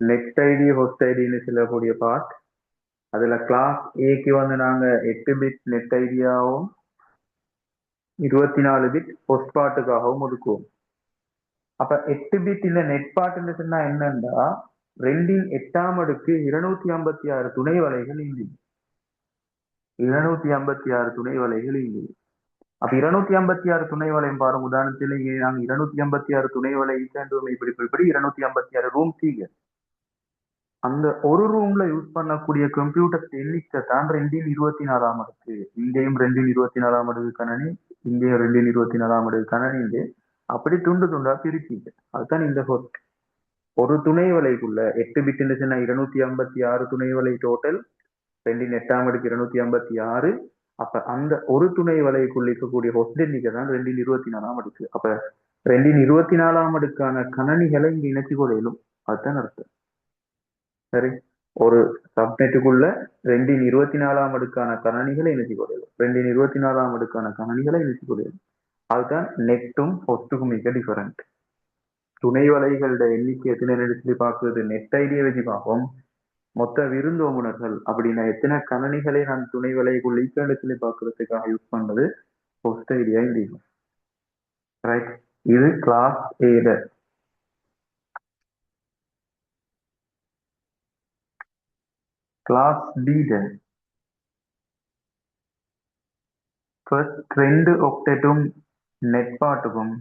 நெட் ஐடி ஹோஸ்ட் ஐடின்னு சொல்லக்கூடிய பார்ட், அதுல கிளாஸ் ஏக்கு வந்து நாங்க 8 பிட் நெட் ஐடியாவும் 24 பிட் ஹோஸ்ட் பார்ட்டுக்காகவும் ஒதுக்குவோம். அப்ப 8 பிட் இந்த நெட் பார்ட்னு சொன்னா என்னன்னா 2 அடுக்கு 256 துணை வலைகள் இங்கு 256 துணை வலைகள் இங்கு. அப்ப 256 துணை வலையும் பாருங்க. உதாரணத்துல இங்கே நாங்க 256 துணை வலை இப்படி 256 ரூம் தீங்க. அந்த ஒரு ரூம்ல யூஸ் பண்ணக்கூடிய கம்ப்யூட்டர் எண்ணிக்கை தான் 224ஆம் அடுக்கு. இங்கேயும் 224ஆம் அடுக்கு கணனி, இங்கேயும் 224ஆம் அடுக்கு கணனி. அப்படி துண்டு துண்டா பிரிச்சிங்க. அதுதான் இந்த ஹோஸ்ட். ஒரு துணை வலைக்குள்ள 8 பிட் 256 துணை வலை டோட்டல் 2 அடுக்கு 256. அப்ப அந்த ஒரு துணை வலைக்குள்ள இருக்கக்கூடிய ஹோஸ்ட் எண்ணிக்கை தான் 224ஆம் அடுக்கு. அப்ப 224ஆம் அடுக்கான கணனிகளை இங்க இணைச்சு கொள்ளையிலும். அதுதான் அர்த்தம். சரி, ஒரு சப்நெட்டுக்குள்ள 224ஆம் அடுக்கான கணனிகளை இணைச்சு கொள்ளையிலும். 224ஆம் அடுக்கான கணனிகளை இணைச்சு கொள்ளையிலும். அதுதான் நெட்டும் ஹோஸ்டுக்கும் மிக டிஃபரெண்ட். துணை வலைகளோட எண்ணிக்கை எத்தனை சொல்லி பார்க்கறது நெட் ஐடியை வச்சு பார்ப்போம். மொத்த விருந்தோமுனர்கள் அப்படின்னா எத்தனை கணனிகளை நான் துணை வலைக்குள் சொல்லி பார்க்கறதுக்காக யூஸ் பண்றது ஹோஸ்ட் ஐடியா இந்த. ரைட், இது கிளாஸ் ஏட. கிளாஸ் பீட ஃபர்ஸ்ட் 2 ஒக்டெட்டும் நெட் பார்ட்டுக்கும்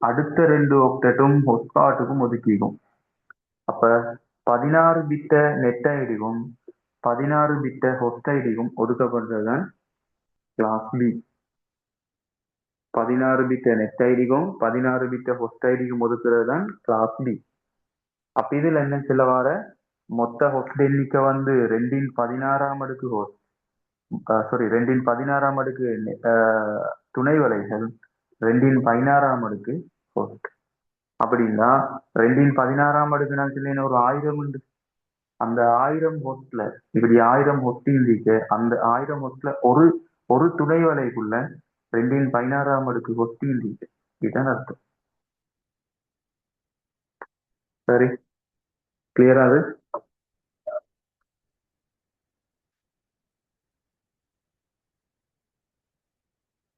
அடுத்த 2 ஒக்டெட்டும் ஹோஸ்ட் பார்ட்டுக்கும் ஒதுக்கிக்கும். அப்ப 16 பிட்ட நெட் ஐடிக்கும் 16 பிட்ட ஹோஸ்ட் ஐடிக்கும் ஒதுக்கப்படுறதுதான் கிளாஸ் பி. 16 பிட்ட நெட் ஐடிக்கும் 16 பிட்ட ஹோஸ்ட் ஐடிக்கும் ஒதுக்குறது தான் கிளாஸ் பி. அப்ப இதுல என்ன சொல்ல வர, மொத்த ஹோஸ்ட் எண்ணிக்கை வந்து 216ஆம் அடுக்கு ஹோஸ்ட், சாரி 216ஆம் அடுக்கு துணை வலைகள், 216ஆம் அடுக்கு ஹோஸ்ட். அப்படின்னா 216ஆம் அடுக்கு நான் சொன்னேன் ஒரு 1000 உண்டு. அந்த 1000 ஹோஸ்ட்ல இப்படி 1000 ஹோஸ்ட் இருக்கு. அந்த 1000 ஹோஸ்ட்ல ஒரு துணை வலைக்குள்ள 216ஆம் அடுக்கு ஹோஸ்ட் இருக்கு. இதுதான் அர்த்தம். சரி, கிளியரா அது?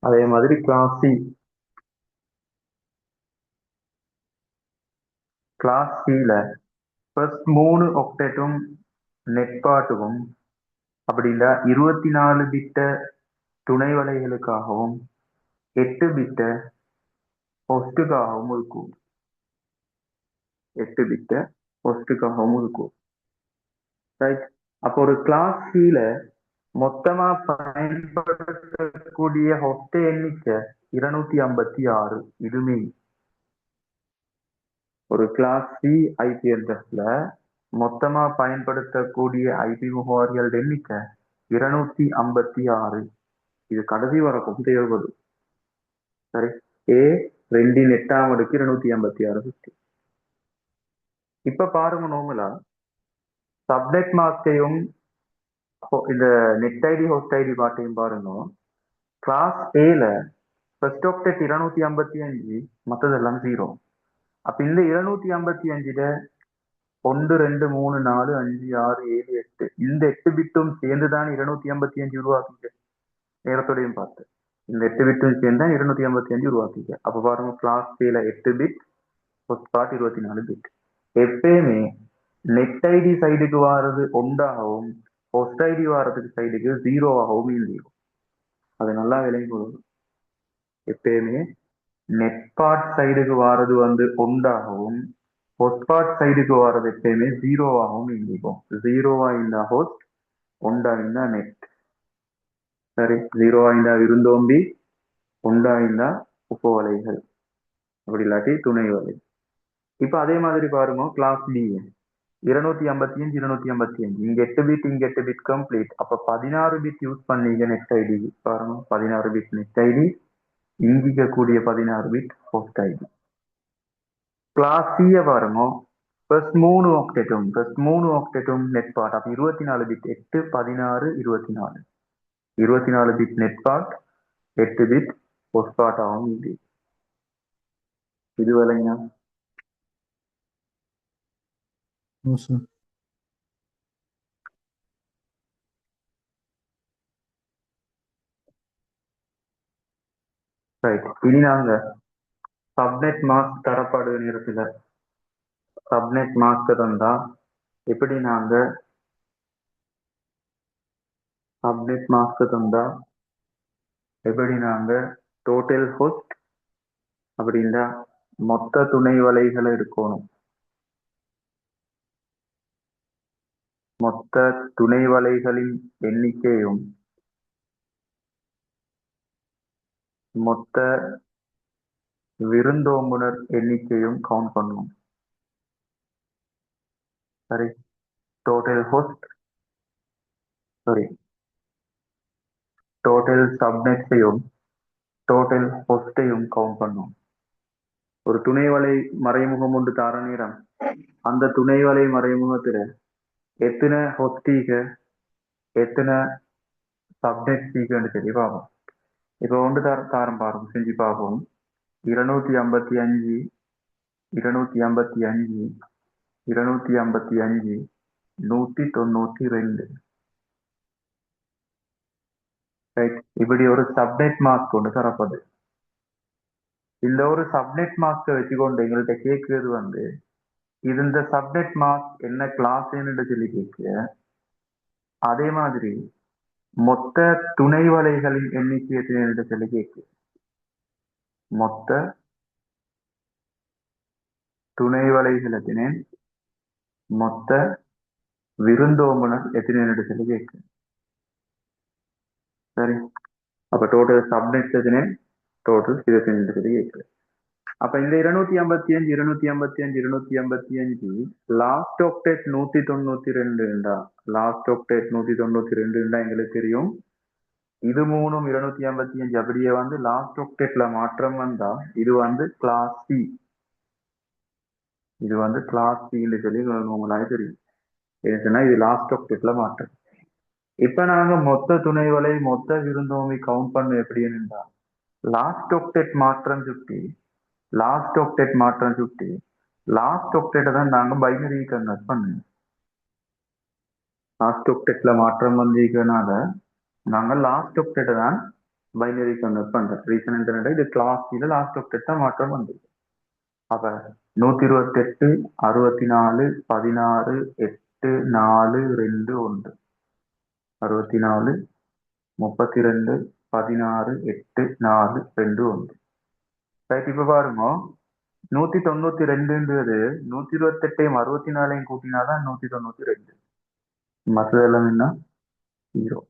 அதே மாதிரி கிளாஸ் சி. கிளாஸ் சில ஃபர்ஸ்ட் 3 ஒக்டெட்டும் நெட் பார்ட்டுக்கும் அப்படின்னா 24 பிட்ட துணை வலைகளுக்காகவும் 8 பிட்ட ஹோஸ்டுக்காகவும் இருக்கும். 8 பிட்ட ஹோஸ்டுக்காகவும் இருக்கும். ரைட். அப்போ ஒரு கிளாஸ் சில மொத்தமா பயன்படுத்தக்கூடிய ஹோஸ்ட் எண்ணிக்கை 256. இதுமே ஒரு கிளாஸ் சி ஐபி அட்ரஸ்ல மொத்தமா பயன்படுத்தக்கூடிய ஐபி முகவரிகள் எண்ணிக்கை 256. இது கடைசி வரைக்கும் தேவைப்படும். சரி, ஏ 2 அடுக்கு 256. இப்ப பாருங்க, நார்மலா சப்நெட் மாஸ்கையும் இந்த நெட் ஐடி ஹோஸ்ட் ஐடி பாட்டையும் பாருங்க. கிளாஸ் ஏல ஃபர்ஸ்ட் ஆக்டெட் 255, மற்றதெல்லாம் 0. அப்ப இந்த 255 1 2 3 4 5 6 7 8 இந்த 8 பிட்டும் சேர்ந்துதான் 255 உருவாக்கிக்க. நேரத்தோடையும் பார்த்து இந்த 8 பிட்டும் சேர்ந்தா 255 உருவாக்கிக்க. அப்ப பாருங்க, கிளாஸ் ஏல 8 பிட், ஃபர்ஸ்ட் பார்ட் 24 பிட். எப்பயுமே நெட் ஐடி சைடுக்கு வாரது 1ஆகவும் ஹோஸ்ட் ஐடி வாரதுக்கு சைடுக்கு 0ஆகவும் இருக்கும். அது நல்லா விளங்கி கொடுக்கும். எப்பயுமே நெட் பார்ட் சைடுக்கு வாரது வந்து 1ஆகவும் ஹோஸ்ட் பார்ட் சைடுக்கு வாரது எப்பயுமே 0ஆகவும் இருக்கும். 0வா இந்த ஹோஸ்ட், 1ஆ இந்த நெட். சரி, 0வா இந்த விருந்தோம்பி, 1ஆ இந்த உப்பு வலைகள், அப்படி இல்லாட்டி துணை வலை. இப்ப அதே மாதிரி பாருங்க, கிளாஸ் பி 255 255 இங்க 8 பிட் இங்க 8 பிட் கம்ப்ளீட். அப்ப 16 பிட் யூஸ் பண்ணீங்க நெட் ஐடி. பாருங்க, 16 பிட் நெட் ஐடி, இங்கிக்க கூடிய 16 பிட் ஹோஸ்ட் ஐடி. கிளாஸ் சிய பாருங்க, ஃபர்ஸ்ட் 3 ஆக்டெட்டும் நெட் பார்ட். அப்ப 24 bit 8 16 24 24 bit net part, 8 bit host part ஆகும். இது விலைங்க. ஓ சார். ரைட். இனி நாங்க சப்நெட் மாஸ்க் தரப்படு நேரத்துல சப்நெட் மாஸ்க் தந்தா எப்படி நாங்க சப்நெட் மாஸ்க் தந்தா எப்படி நாங்க டோட்டல் ஹோஸ்ட் அப்படின்னா மொத்த துணை வலைகளை எடுக்கணும். மொத்த துணை வலைகளின் எண்ணிக்கையும் மொத்த விருந்தோம்புனர் எண்ணிக்கையும் கவுண்ட் பண்ணுவோம். சரி, டோட்டல் ஹோஸ்ட் டோட்டல் சப்நெட்ஸையும் டோட்டல் ஹோஸ்டையும் கவுண்ட் பண்ணுவோம். ஒரு துணை வலை மறைமுகம் ஒன்று தார நேரம் அந்த துணை வலை மறைமுகத்துல எத்தனை ஹொஸ்டீக எத்தனை சப்நெட் சீக்கன்னு சொல்லி பார்ப்போம். இப்போ ஒன்று தாரம் பார்ப்போம், செஞ்சு பார்ப்போம். 255 255 255 192. ரைட். இப்படி ஒரு சப்நெட் மாஸ்க் ஒன்று தரப்பது. இந்த ஒரு சப்நெட் மாஸ்கை வச்சுக்கொண்டு எங்கள்கிட்ட கேட்கறது வந்து இது இந்த சப்நெட் மாஸ்க் என்ன கிளாஸ்ன்னு சொல்லி கேட்க, அதே மாதிரி மொத்த துணை வலைகளின் எண்ணிக்கை என்று சொல்லி கேட்கு. மொத்த துணை வலைகளத்தினேன் மொத்த விருந்தோம்புனர் எத்தனை என்று சொல்லி கேட்கு. சரி, அப்ப டோட்டல் சப்நெட் எத்தனை, டோட்டல் எத்தனை என்று சொல்லி கேட்கு. அப்ப இந்த 255 255 255 லாஸ்ட் ஆக்டேட் 192 லாஸ்ட் ஆக்டேட் 192 எங்களுக்கு தெரியும். இது மூணும் 255 அப்படியே வந்து லாஸ்ட் ஆக்டேட்ல மாற்றம் வந்தா இது வந்து கிளாஸ் சி. இது வந்து கிளாஸ் சின்னு சொல்லி உங்களுக்கு தெரியும். ஏன்னா இது லாஸ்ட் ஆக்டேட்ல மாற்றம். இப்ப நாங்க மொத்த துணை வலை மொத்த விருந்தோம்பி கவுண்ட் பண்ண எப்படின்னா லாஸ்ட் ஆக்டேட் மாற்றம் சுட்டி லாஸ்ட் ஆக்டேட்டை தான் நாங்க பைனரி கன்வெர்ட் பண்ணுவோம். லாஸ்ட் ஆக்டேட்ல மாற்றம் வந்தீங்கனால நாங்க லாஸ்ட் ஆக்டேட்டை தான் பைனரி கன்வெர்ட் பண்றோம். ரீசன் என்னன்னா இது கிளாஸ் ல லாஸ்ட் ஆக்டேட் தான் மாற்றம் வந்தது. அப்ப 128 64 16 8 4 2 1 64 32 16 8 4 2 1. ரைட். இப்ப பாருங்க 192ன்றது 128 64 கூட்டினாதான் 192. மற்றதெல்லாம் என்ன 0.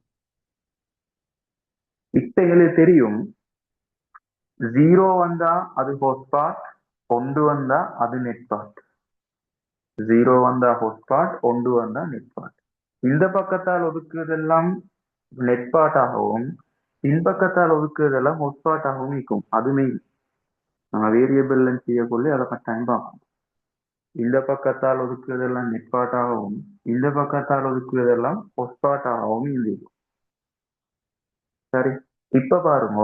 இப்ப எங்களுக்கு தெரியும் 0 வந்தா அது ஹோஸ்ட் பார்ட், 1 வந்தா அது நெட் பார்ட். 0 வந்தா ஹோஸ்ட் பார்ட், 1 வந்தா நெட் பார்ட். இந்த பக்கத்தால் ஒதுக்குவதெல்லாம் நெட் பார்ட் ஆகவும் பின்பக்கத்தால் ஒதுக்குவதெல்லாம் ஹோஸ்ட் பார்ட் ஆகவும் இருக்கும். அதுமே நம்ம வேரியபிள் செய்யக்குள்ளே அதை கட்டாயம் பார்க்கணும். இந்த பக்கத்தால் ஒதுக்குவதெல்லாம் நெட் பார்ட் ஆகவும் இந்த பக்கத்தால் ஒதுக்குவதெல்லாம் ஹோஸ்ட் பார்ட் ஆகவும் இருக்கும். சரி, இப்ப பாருங்க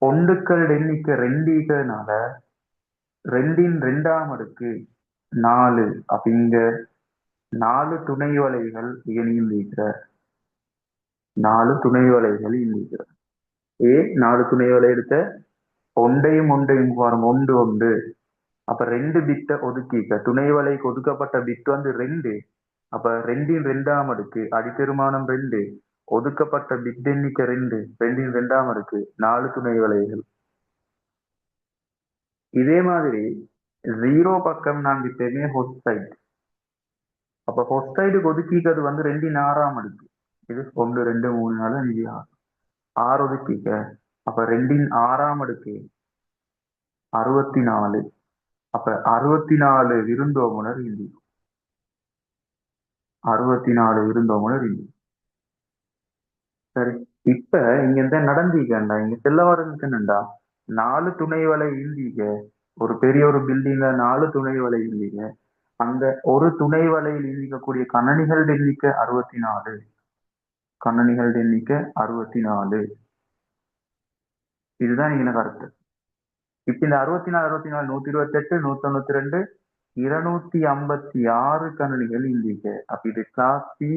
ஒன்றுக்கள் எண்ணிக்கை 2னால 2ன் 2ஆம் அடுக்கு 4. அப்ப இங்க 4 துணை வலைகள் இயங்கியிருக்கிற 4 துணை வலைகள் இயங்கியிருக்கிற 4 துணை வலை எடுத்த ஒன்றையும் பாருங்க 1 1. அப்ப 2 பிட்டை ஒதுக்கிக்க துணை வலைக்கு ஒதுக்கப்பட்ட பிட் வந்து 2. அப்ப 2ன் 2ஆம் அடுக்கு அடிப்பெருமானம் 2, ஒதுக்கப்பட்ட பிட் எண்ணிக்கை 2, 2ன் 2ஆம் அடுக்கு 4 துணை வலைகள். இதே மாதிரி 0 பக்கம் நாங்க எப்பயுமே ஹோஸ்ட் சைட். அப்ப ஹோஸ்ட் சைடுக்கு ஒதுக்கிக்கிறது வந்து 2ன் 6ஆம் அடுக்கு. இது 1 2 3 4 5 6 6 ஒதுக்கிக்க. அப்ப 2ன் 6ஆம் அடுக்கு 64. அப்ப 64 விருந்தோம்புனர் இல்லை. 64 விருந்தோம்புனர் இல்லை. சரி, இப்ப இங்க இந்த நடந்தீங்கண்டா இங்க செல்ல வரதுக்குன்னுண்டா 4 துணை வலை இந்தீங்க. ஒரு பெரிய ஒரு பில்டிங்ல 4 துணை வலை இந்தீங்க. அந்த ஒரு துணை வலையில் இருக்கக்கூடிய கணனிகள் எண்ணிக்கை 64. கணனிகள் எண்ணிக்கை 64. இதுதான் நீங்க கருத்து. இப்ப இந்த 64 64 128 192 256 கணினிகள் இந்திக்க. அப்ப இது class C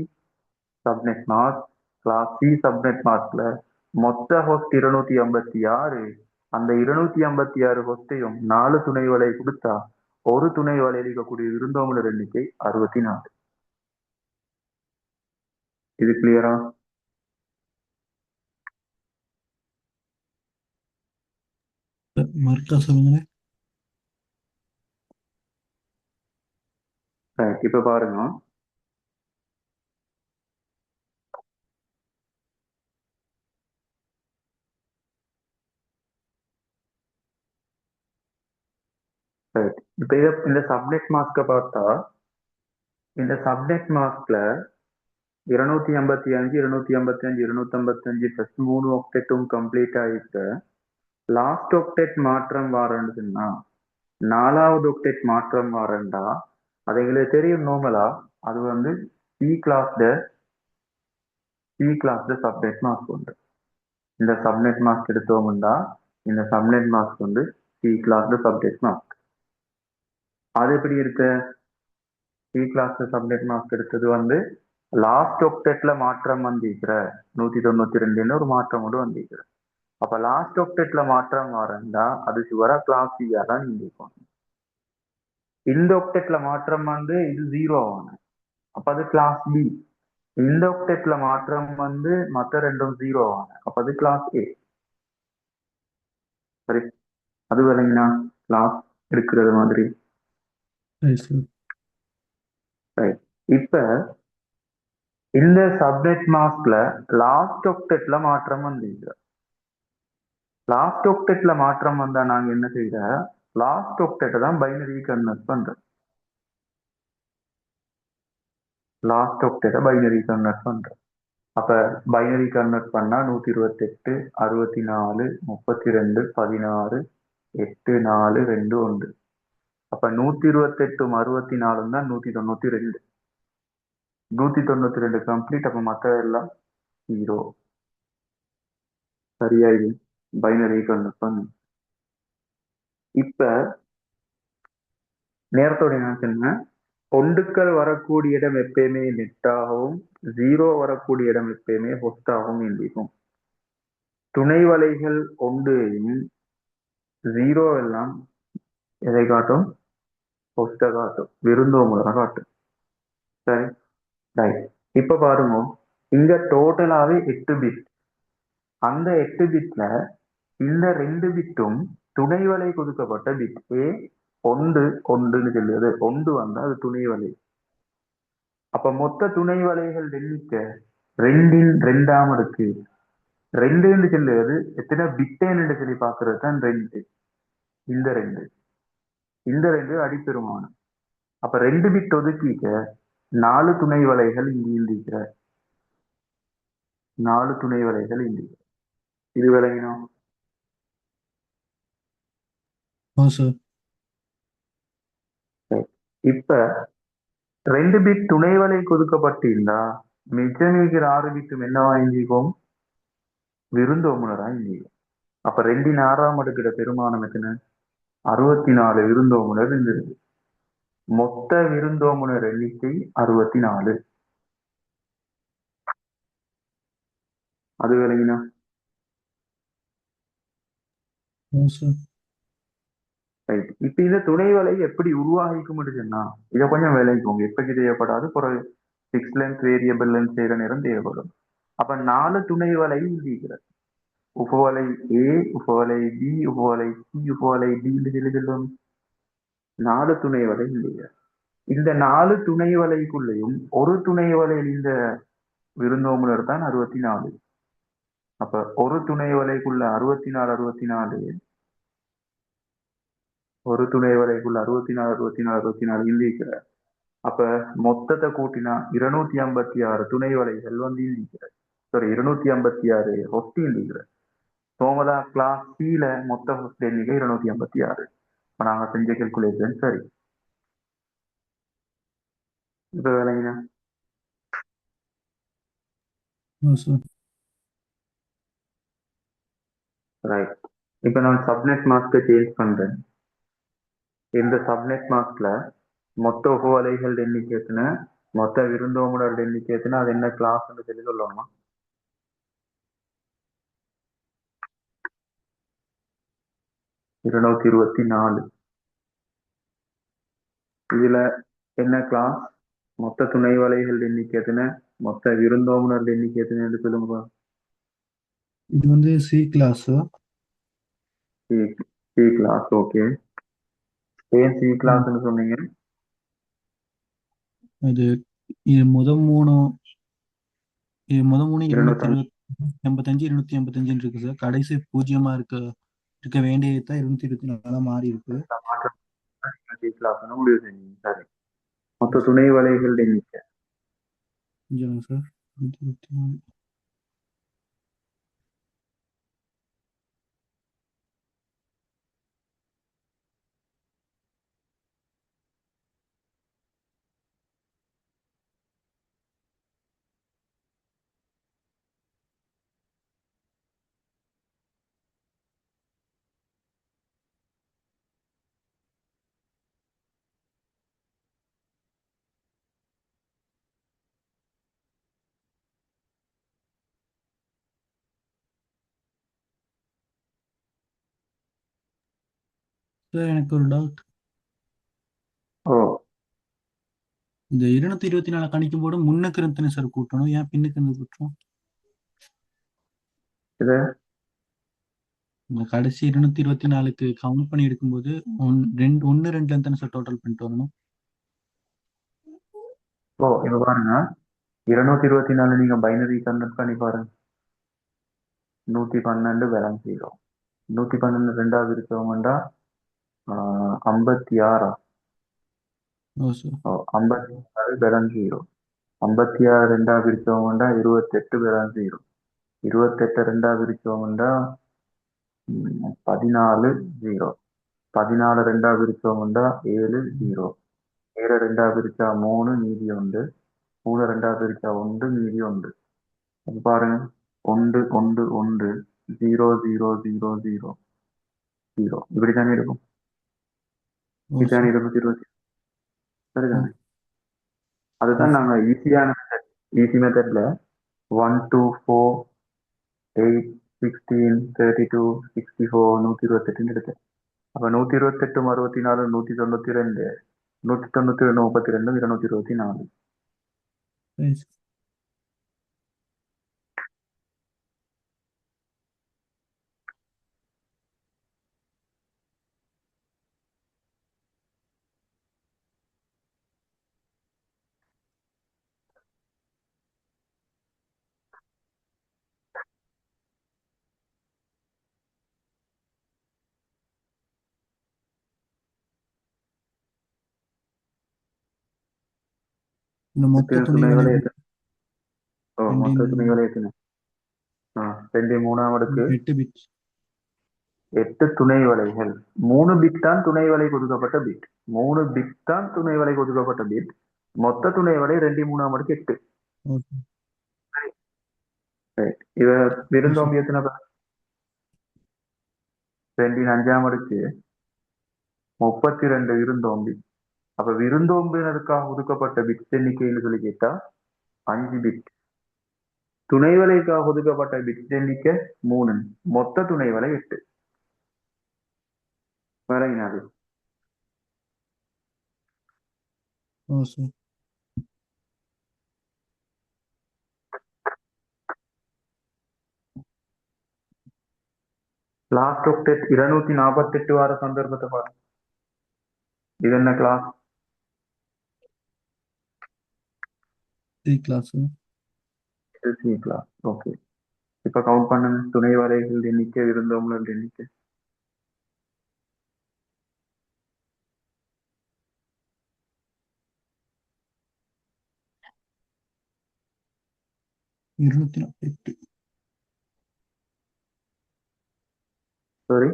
subnet mask. Class C subnet மாஸ்க்ல மொத்த ஹோஸ்ட் 256. அந்த 256 ஹோஸ்டையும் 4 துணை வலை கொடுத்தா ஒரு துணை வலையில் இருக்கக்கூடிய விருந்தோம்பலர் எண்ணிக்கை 64. இது கிளியரா? மறுக்கா சொல்லுங்களேன். இப்ப பாருங்க, இப்ப இந்த சப்நெட் மாஸ்க பார்த்தா இந்த சப்நெட் மாஸ்க்ல 255 255 255 பிளஸ் 3 ஆக்டெட்டும் கம்ப்ளீட் ஆயிட்டு லாஸ்ட் ஆக்டெட் மாற்றம் வாரண்டுன்னா 4வது ஆக்டெட் மாற்றம் வாரண்டா அது எங்களுக்கு தெரியும். நார்மலா அது வந்து சி கிளாஸ்ல சப்நெட் மாஸ்க் உண்டு. இந்த சப்நெட் மாஸ்க் எடுத்தோம்னா இந்த சப்நெட் மாஸ்க் வந்து சி கிளாஸ்ல சப்நெட் மாஸ்க். அது எப்படி இருக்கு? சி கிளாஸ்ல சப்நெட் மாஸ்க் எடுத்தது வந்து லாஸ்ட் ஆக்டெட்ல மாற்றம் வந்திருக்கிற 192 ஒரு மாற்றம் கொண்டு வந்திருக்கிற. அப்ப லாஸ்ட் ஆக்டெட்ல மாற்றம் வரண்டா அது சுவரா கிளாஸ் சியா தான் இருக்கும். இந்த ஆக்டெட்ல மாற்றம் வந்து இது 0 ஆகும். அப்ப அது கிளாஸ் பி. இந்த ஆக்டெட்ல மாற்றம் வந்து மற்ற ரெண்டும் 0 ஆகும். அப்ப அது கிளாஸ் ஏ. சரி, அது விளங்கினா கிளாஸ் இருக்கிறது மாதிரி. சரி சார். இப்ப இந்த சப்நெட் மாஸ்க்ல லாஸ்ட் ஆக்டெட்ல மாற்றம் வந்திருக்கு. லாஸ்ட் ஆக்டெட்ல மாற்றம் வந்தா நாங்க என்ன செய்யற, லாஸ்ட் ஆக்டெட்டை தான் பைனரி கன்வெர்ட் பண்றோம். லாஸ்ட் ஆக்டெட்டை பைனரி கன்வெர்ட் பண்றோம். அப்ப பைனரி கன்வெர்ட் பண்ணா 128 64 32 16 8 4 2 1. அப்ப 128 64 தான் 192. 192 கம்ப்ளீட். அப்ப மற்ற எல்லாம் 0. சரியா? இது பைனரி கன்வெர்ட் பண்ணு. இப்ப நேரத்தோட என்ன சொன்ன, ஒன்றுக்கள் வரக்கூடிய இடம் எப்பயுமே நெட்டாகவும் 0 வரக்கூடிய இடம் எப்பயுமே ஹொஸ்டாகவும் இருக்கும். துணை வலைகள் ஒன்றையும் 0 எல்லாம் எதை காட்டும்? ஹொஸ்ட காட்டும், விருந்தோம்பலரை காட்டும். சரி, ரைட். இப்ப பாருங்க, இங்க டோட்டலாவே 8 பிட். அந்த 8 பிட்ல இந்த 2 பிட்டும் துணை வலை கொடுக்கப்பட்ட பிட். ஏ ஒன்றுன்னு சொல்லுது. ஒன்று வந்தா அது துணை வலை. அப்ப மொத்த துணை வலைகள் எண்ணிக்கை 2 2ஆம் அடுக்கு 2ன்னு சொல்லுவது எத்தனை பிட்டேன்னு சொல்லி பாக்குறது தான் 2. இந்த 2 அடிப்பெருமானம். அப்ப 2 பிட் ஒதுக்கிக்க 4 துணை வலைகள் இங்கு இந்திக்கிற. 4 துணை வலைகள் இந்திக்கிற. இது விளங்கினோம். சார். இப்ப 2 பிட் துணை வலை கொடுக்கப்பட்டிருந்தா மிச்சமிக்கிற 6 பிட்டும் என்னவா இந்திக்கும்? விருந்தோம்பலரா இந்திக்கும். அப்ப 2 6ஆம் அடுக்கிற பெருமானம் எத்தனை? 64 விருந்தோம்பலர் இருந்திருக்கு. மொத்த விருந்தோம்பலர் எண்ணிக்கை 64. அது விளங்கினா? ரைட். இப்ப இந்த துணை வலை எப்படி உருவாகிக்க முடியுதுன்னா இதை கொஞ்சம் விளைவிக்கும். எப்பக்கு தேவைப்படாது, ஒரு 6 லென்த் வேரியபிள் லென்த் செய்யற நேரம் தேவைப்படும். அப்ப 4 துணை வலை இருக்கிறது. உபவலை ஏ, உபவலை பி, உபவலை சி, உபவலை டி சொல்லும் 4 துணை வலை இல்லையா. இந்த 4 துணை வலைக்குள்ளேயும் ஒரு துணை வலையில் இந்த விருந்தோம்பலர் தான் 64. அப்ப ஒரு துணை வலைக்குள்ள 64 64 ஒரு துணை வலைக்குள்ள 64 64 64 இந்திக்கிற. அப்ப மொத்தத்தை கூட்டினா 256 துணை வலைகள் வந்து இந்திக்கிற. சாரி, 256 ஹொஸ்ட் இந்திக்கிற. சோமதா கிளாஸ் சில மொத்த ஹொஸ்ட் எண்ணிக்கை 256. இப்ப நாங்க செஞ்ச கல்குலேஷன் சரி. இப்ப விளங்கினா? ரைட். இப்ப நான் சப்நெட் மாஸ்கை சேஞ்ச் பண்றேன். இந்த சப்நெட் மாஸ்க்ல மொத்த உபவலைகள் எண்ணிக்கை எத்தனை, மொத்த விருந்தோம்பலர் எண்ணிக்கை எத்தனை, அது என்ன கிளாஸ்ன்னு சொல்லி சொல்லணுமா? 224. இதுல என்ன கிளாஸ், மொத்த துணை வலைகள் எண்ணிக்கை எத்தனை, மொத்த விருந்தோம்பலர் எண்ணிக்கை எத்தனைன்னு சொல்லுங்க. இது வந்து C class. C C class. Okay. ஏன் சி கிளாஸ்ன்னு சொன்னீங்க? அது இது முத மூணு 205. 285 285 இருக்கு சார். கடைசி பூஜ்ஜியமா இருக்க வேண்டியது 224 மாறி இருக்கு. சி கிளாஸ்ன்னு முடிவு செஞ்சீங்க. சரி. மொத்த துணை வலைகள் எண்ணிக்கை கொஞ்சம் சார் 224. சார் எனக்கு ஒரு டவுட். ஓ இந்த 224 கணிக்கும் போது முன்னுக்கு இருந்தனை சார் கூட்டணும், ஏன் பின்னுக்கு இருந்து கூட்டணும்? இது இந்த கடைசி 224க்கு கவுண்ட் பண்ணி எடுக்கும்போது 1 2 தானே சார் டோட்டல் பண்ணிட்டு வரணும்? இப்ப பாருங்க, 224 நீங்க பைனரி கன்வெர்ட் பண்ணி பாருங்க. 112 பேலன்ஸ் 0. 112 ரெண்டாவது இருக்கவங்கண்டா 56. ஓ சார். 56 பேலன்ஸ் 0. 56 ரெண்டாவது இருக்கவங்கண்டா 28 பேலன்ஸ் 0. 28 ரெண்டாவது இருக்கவங்கண்டா 14 0. 14 ரெண்டாவது இருக்கவங்கண்டா 7 0. 7 ரெண்டாவது இருக்கா 3 மீதி 1. 3 ரெண்டாவது இருக்கா 1 மீதி 1. அப்ப பாருங்க, 1 1 1 0 0 0 0 0 இப்படித்தானே இருக்கும். ஓ இப்படித்தானே சார். 220. ஓ சரிதானே? ஓ அதுதான் நாங்க சார். ஈஸி மெத்தட்ல 1 2 4 8 16 32 64 128 எடுத்தேன். அப்ப 128 64 192 192 32 224. சரி சார். இந்த மொத்த எத்தனை துணை துணை வலை வலை எத்தனை? மொத்த துணை 2 வலை எத்தனை? 2 3ஆம் அடுக்கு 8 பிட். 8 துணை வலைகள். 3 பிட் தான் துணை வலை கொடுக்கப்பட்ட பிட். 3 பிட் தான் துணை வலை கொடுக்கப்பட்ட பிட். மொத்த துணை வலை 2 3ஆம் அடுக்கு 8. ஓ இத ஓ சார். விருந்தோம்பி எத்தனை? 2 5ஆம் அடுக்கு 32 விருந்தோம்பி. அப்ப விருந்தோம்பினருக்காக ஒதுக்கப்பட்ட பிட் எண்ணிக்கைன்னு சொல்லி கேட்டா 5 பிட். துணை வலைக்காக ஒதுக்கப்பட்ட பிட் எண்ணிக்கை 3. மொத்த துணை வலை 8. விளங்கினாது. ஓ சார். லாஸ்ட் ஆக்டெட் 248 வார சந்தர்ப்பத்தை பாருங்க. இது என்ன class? C class. C class. Okay. இப்ப கவுண்ட் பண்ணுங்க, துணை வலைகள் எண்ணிக்கை விருந்தோம்பலர் எண்ணிக்கை. 248. சாரி,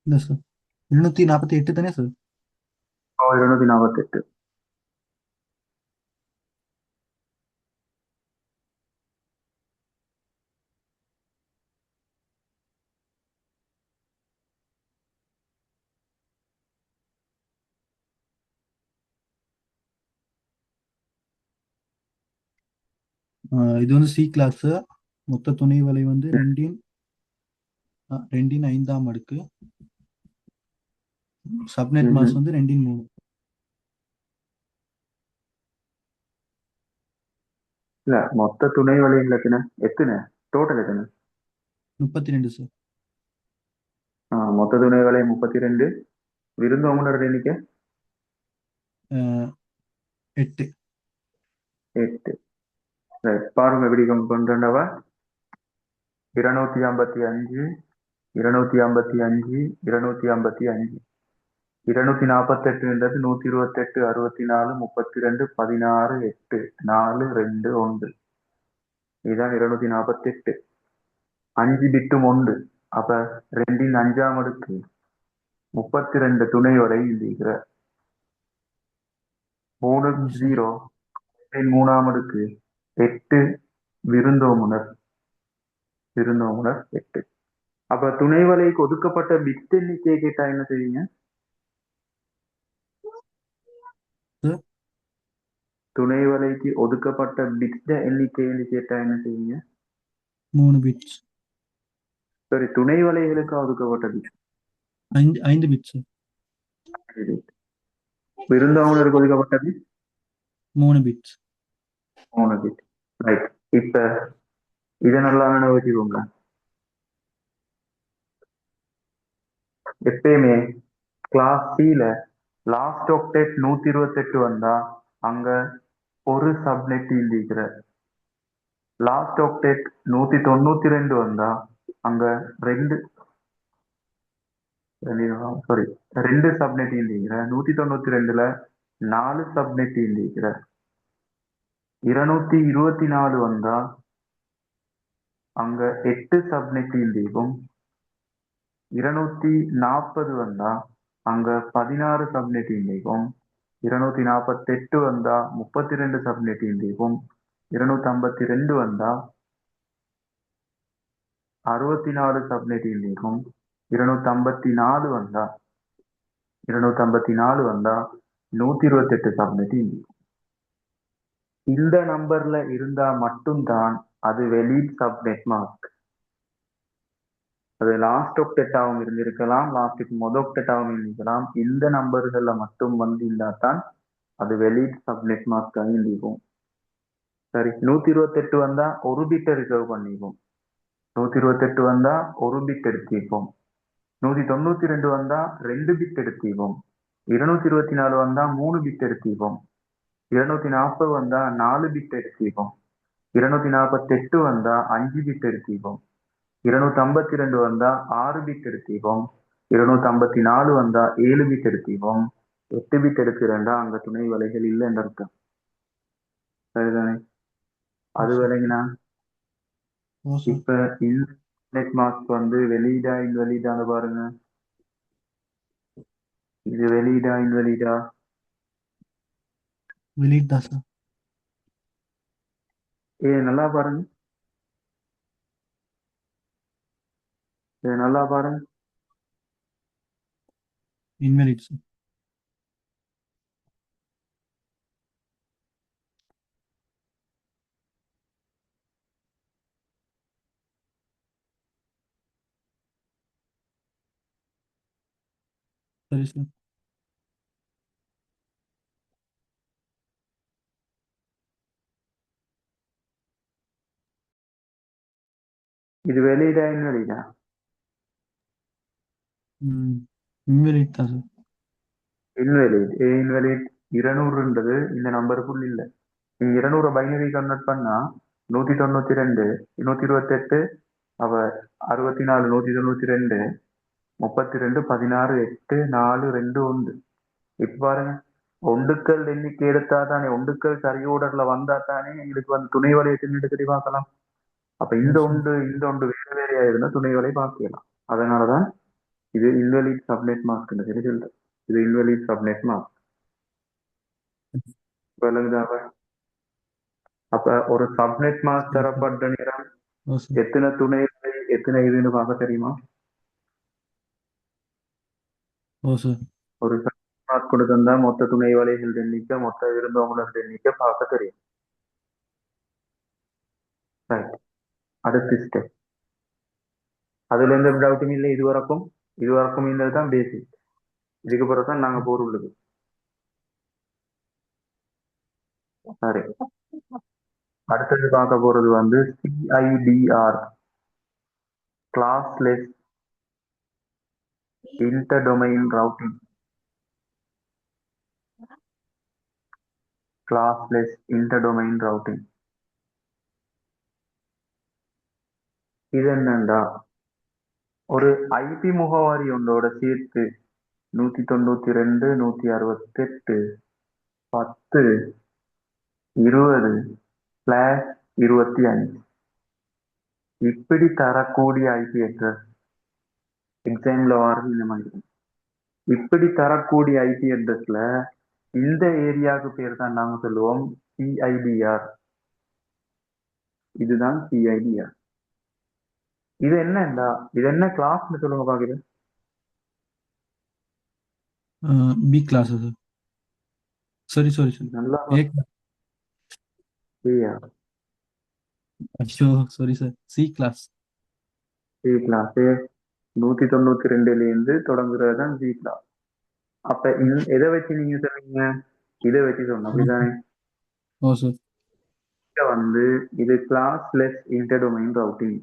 இல்ல சார், 248 தானே சார்? 248. இது வந்து சி கிளாஸ். மொத்த துணை வலை வந்து ரெண்டின் ஐந்தாம் அடுக்கு. சப்நெட் மாஸ் ம்ஹும். வந்து 2/3. இல்ல மொத்த துணை வலைகள் எத்தனை டோட்டல் எத்தனை? 32 சார். மொத்த துணை வலை 32. விருந்தோம்பலர் எண்ணிக்கை 8. 8. ரைட், பாருங்க எப்படி கொண்டுவா. 255, 255, 255, 248 128, 64, 32, 16, 8, 4, 2, 1. இதுதான் 248. 5 பிட்டும் 1. அப்ப 2 5ஆம் அடுக்கு 32 துணை வரை இருக்கிற 3 சார். 0 3ஆம் அடுக்கு 8 விருந்தோம்புனர் 8. அப்ப துணை வலைக்கு ஒதுக்கப்பட்ட பிட் எண்ணிக்கையை கேட்டா என்ன செய்வீங்க? சார், துணை வலைக்கு ஒதுக்கப்பட்ட பிட் எண்ணிக்கை கேட்டா என்ன செய்வீங்க? 3 பிட்ஸ். சரி, துணை வலைகளுக்கு ஒதுக்கப்பட்ட பிட் 5 பிட்ஸ் சார். விருந்தோம்பலருக்கு ஒதுக்கப்பட்ட பிட் 3 பிட்ஸ். 3 பிட். ரைட். இப்ப இதை நல்லா வச்சுக்கோங்க. எப்பயுமே கிளாஸ் சில லாஸ்ட் ஆக்டேட் 128 வந்தா அங்க ஒரு சப்நெட் இருக்கிற. லாஸ்ட் ஆக்டேட் 192 வந்தா அங்க ரெண்டு சாரி 2 சப்நெட் இருக்கிற. 192ல 4 சப்நெட் இருக்கிற. 224 வந்தா அங்க 8 சப்நெட் இருக்கும். 240 வந்தா அங்க 16 சப்நெட் இருக்கும். 248 வந்தா 32 சப்நெட் இருக்கும். 252 வந்தா 64 சப்நெட் இருக்கும். 254 வந்தா 128 சப்நெட் இருக்கும். இந்த நம்பர்ல இருந்தா மட்டும்தான் அது வெளிட் சப்நெட் மாஸ்க். அது லாஸ்ட் ஒக்டெட்டாவும் இருந்திருக்கலாம், லாஸ்ட்டுக்கு ஒக்டெட்டாவும் இருந்திருக்கலாம். இந்த நம்பர்கள்ல மட்டும் இருந்தாதான் அது வெளிட் சப்நெட் மாஸ்க் இருக்கும். சரி, 128 வந்தா ஒரு பிட்டை ரிசர்வ் பண்ணிப்போம். 128 வந்தா ஒரு பிட் எடுத்திப்போம். 192 வந்தா 2 பிட் எடுத்திப்போம். 224 வந்தா 3 பிட் எடுத்திப்போம். 240 வந்தா 4 பிட் எடுத்திப்போம். 248 வந்தா 5 பிட் எடுத்திப்போம். 252 வந்தா 6 பிட் எடுத்திப்போம். 254 வந்தா 7 பிட் எடுத்திப்போம். 8 பிட் எடுக்கிறேன்டா அங்க துணை வலைகள் இல்லைன்னு அர்த்தம். சரிதானே? அது விளங்கினா இப்ப இன்டர்நெட் மாஸ்க் வந்து வெளியீடா இன்வெலிடான்னு பாருங்க. இது வெளியீடா இன்வெலிடா? வெளியிட் தான் சார். நல்லா பாருங்க. நல்லா பாருங்க. Invalid sir. சரி சார். இது வெளியீடா இன்வெலிடா? இன்வெலிட் தான் சார். இன்வெலிட். இன்வெலிட் 200ன்றது இந்த நம்பருக்குள் இல்லை. நீங்க 200 பைனரி கன்வெர்ட் பண்ணா 192 128 அவ 64 192 32 16 8 4 2 1. இப்ப பாருங்க, ஒண்டுக்கள் எண்ணிக்கை எடுத்தா தானே, ஒண்டுக்கள் சரி ஓர்டர்ல வந்தா தானே எங்களுக்கு வந்து துணை வலையத்தின் எடுத்து பார்க்கலாம். அப்ப இந்த ஒன்று வேறு வேறையா இருந்தா துணை வலை பார்க்கலாம். அதனாலதான் இது இன்வெலிட் சப்நெட் மாஸ்க் சொல்றது. இது இன்வெலிட் சப்நெட் மாஸ்க். விளங்குதாவ? அப்ப ஒரு சப்நெட் மாஸ்க் தரப்பட்ட நேரம் எத்தனை துணை வலை எத்தனை இதுன்னு பார்க்க தெரியுமா? ஒரு சப்நெட் மாஸ்க் கொடுத்திருந்தா மொத்த துணை வலைகள் எண்ணிக்கை, மொத்த விருந்தோம்பலர்கள் எண்ணிக்கை பார்க்க தெரியும். ரைட். அடுத்த ஸ்டெப். அதுல எந்த டவுட்டும் இல்லை இதுவரைக்கும் இருந்தது தான் பேசிக். இதுக்கு பிறகு தான் நாங்க போர் உள்ளது. சரி, அடுத்தது பார்க்க போறது வந்து CIDR, classless interdomain routing. Classless interdomain routing இது என்னண்டா, ஒரு ஐபி முகவரி ஒன்றோட சேர்த்து 192 168 10 20/25 இப்படி தரக்கூடிய ஐபி அட்ரஸ் எக்ஸாம்ல வர்றது இந்த மாதிரி. இப்படி தரக்கூடிய ஐபி அட்ரஸ்ல இந்த ஏரியாவுக்கு பேர் தான் நாங்க சொல்லுவோம் சிஐடிஆர். இதுதான் சிஐடிஆர். இது என்னண்டா, இது என்ன கிளாஸ்னு சொல்லுங்க பாக்குது. बी क्लास है सर. सॉरी सॉरी நல்லா एक சிஆர் अच्छा सॉरी सर सी क्लास. சி கிளாஸ் 192 இருந்து தொடங்குறது தான் சி கிளாஸ். அப்ப எதை வச்சு நீங்க சொன்னீங்க? இதை வச்சு சொன்னோம் அப்படிதானே. ओ सर இங்க வந்து இது கிளாஸ்லெஸ் இன்டர்டொமைன் ரவுட்டிங்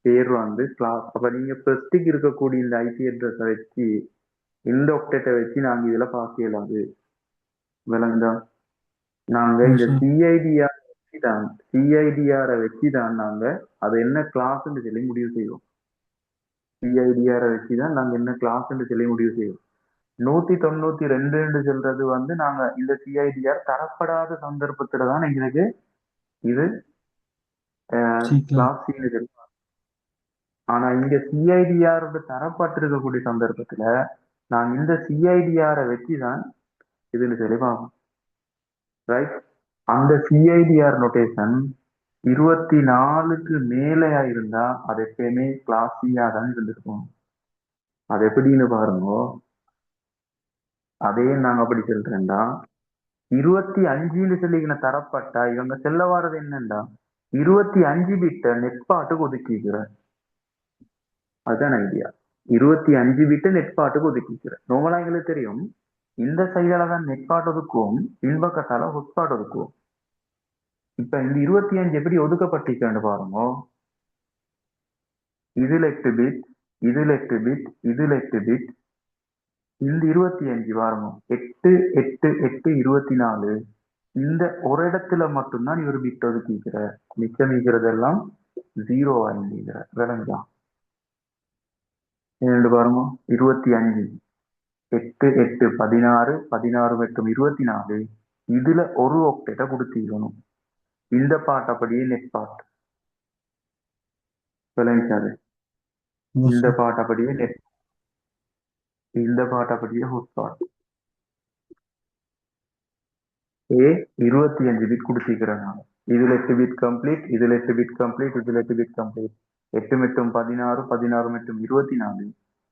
பேர் வந்து கிளாஸ். அப்ப நீங்க ஃபர்ஸ்ட்டுக்கு இருக்கக்கூடிய இந்த ஐபி அட்ரஸை வச்சு இந்த ஒக்டேட்டை வச்சு நாங்க இதுல பார்க்க இயலாது. விளங்குதா? நாங்க இந்த sir. சிஐடிஆரை வச்சுதான் நாங்க அது என்ன கிளாஸ்ன்னு சொல்லி முடிவு செய்வோம். சிஐடிஆரை வச்சுதான் நாங்க என்ன கிளாஸ்ன்னு சொல்லி முடிவு செய்வோம். 192 சொல்றது வந்து நாங்க இந்த சிஐடிஆர் தரப்படாத சந்தர்ப்பத்துல தான் எங்களுக்கு இது सी क्लास கிளாஸ் சொல்லி. ஆனா இங்க சிஐடிஆர் தரப்பட்டிருக்கக்கூடிய சந்தர்ப்பத்துல நாங்க இந்த சிஐடிஆரை வச்சுதான் இதுன்னு சொல்லி பார்ப்போம். ரைட். அந்த சிஐடிஆர் நோட்டேஷன் 24க்கு மேலையா இருந்தா அது எப்பயுமே கிளாஸ் சியா தான் இருந்திருக்கும். அது எப்படின்னு பாருங்க. அதே நாங்க அப்படி சொல்றேன்டா, 25 சொல்லி தரப்பட்டா இவங்க செல்ல வாரது என்னண்டா 25 பிட்ட நெட்பாட்டுக்கு ஒதுக்கிக்கிற. அதுதான் ஐடியா. 25 பிட்ட நெட்பாட்டுக்கு ஒதுக்கிக்கிற. நார்மலா எங்களுக்கு தெரியும் இந்த சைடால தான் நெட்பாட் ஒதுக்குவோம், பின்பக்கத்தால ஹொட்ஸ்பாட் ஒதுக்குவோம். இப்ப இந்த 25 எப்படி ஒதுக்கப்பட்டிருக்கேன்னு பாருங்க. இதுல 8 பிட், இதுல 8 பிட், இதுல 8 பிட், இந்த 25 பாருங்க 8 8 8 24. இந்த ஒரு இடத்துல மட்டும்தான் இவர் பிட் ஒதுக்கிக்கிற. மிச்சம் இருக்கிறதெல்லாம் 0 வாங்கிக்கிற. விளங்குதா? என்னண்டு பாருங்க 25 8 8 16 16 மற்றும் 24. இதுல ஒரு ஒக்டேட்டை கொடுத்திக்கணும். இந்த பாட்டு அப்படியே நெட் பாட் விளங்கிச்சாரு. இந்த பாட்டு அப்படியே நெட், இந்த பாட்டு அப்படியே ஹொட்ஸ்பாட். 25 பிட் கொடுத்திக்கிறேன் நான். இதுல 8 பிட் கம்ப்ளீட், இதுல 8 பிட் கம்ப்ளீட், இதுல 8 பிட் கம்ப்ளீட். 8 மற்றும் 16 16 மற்றும் 24.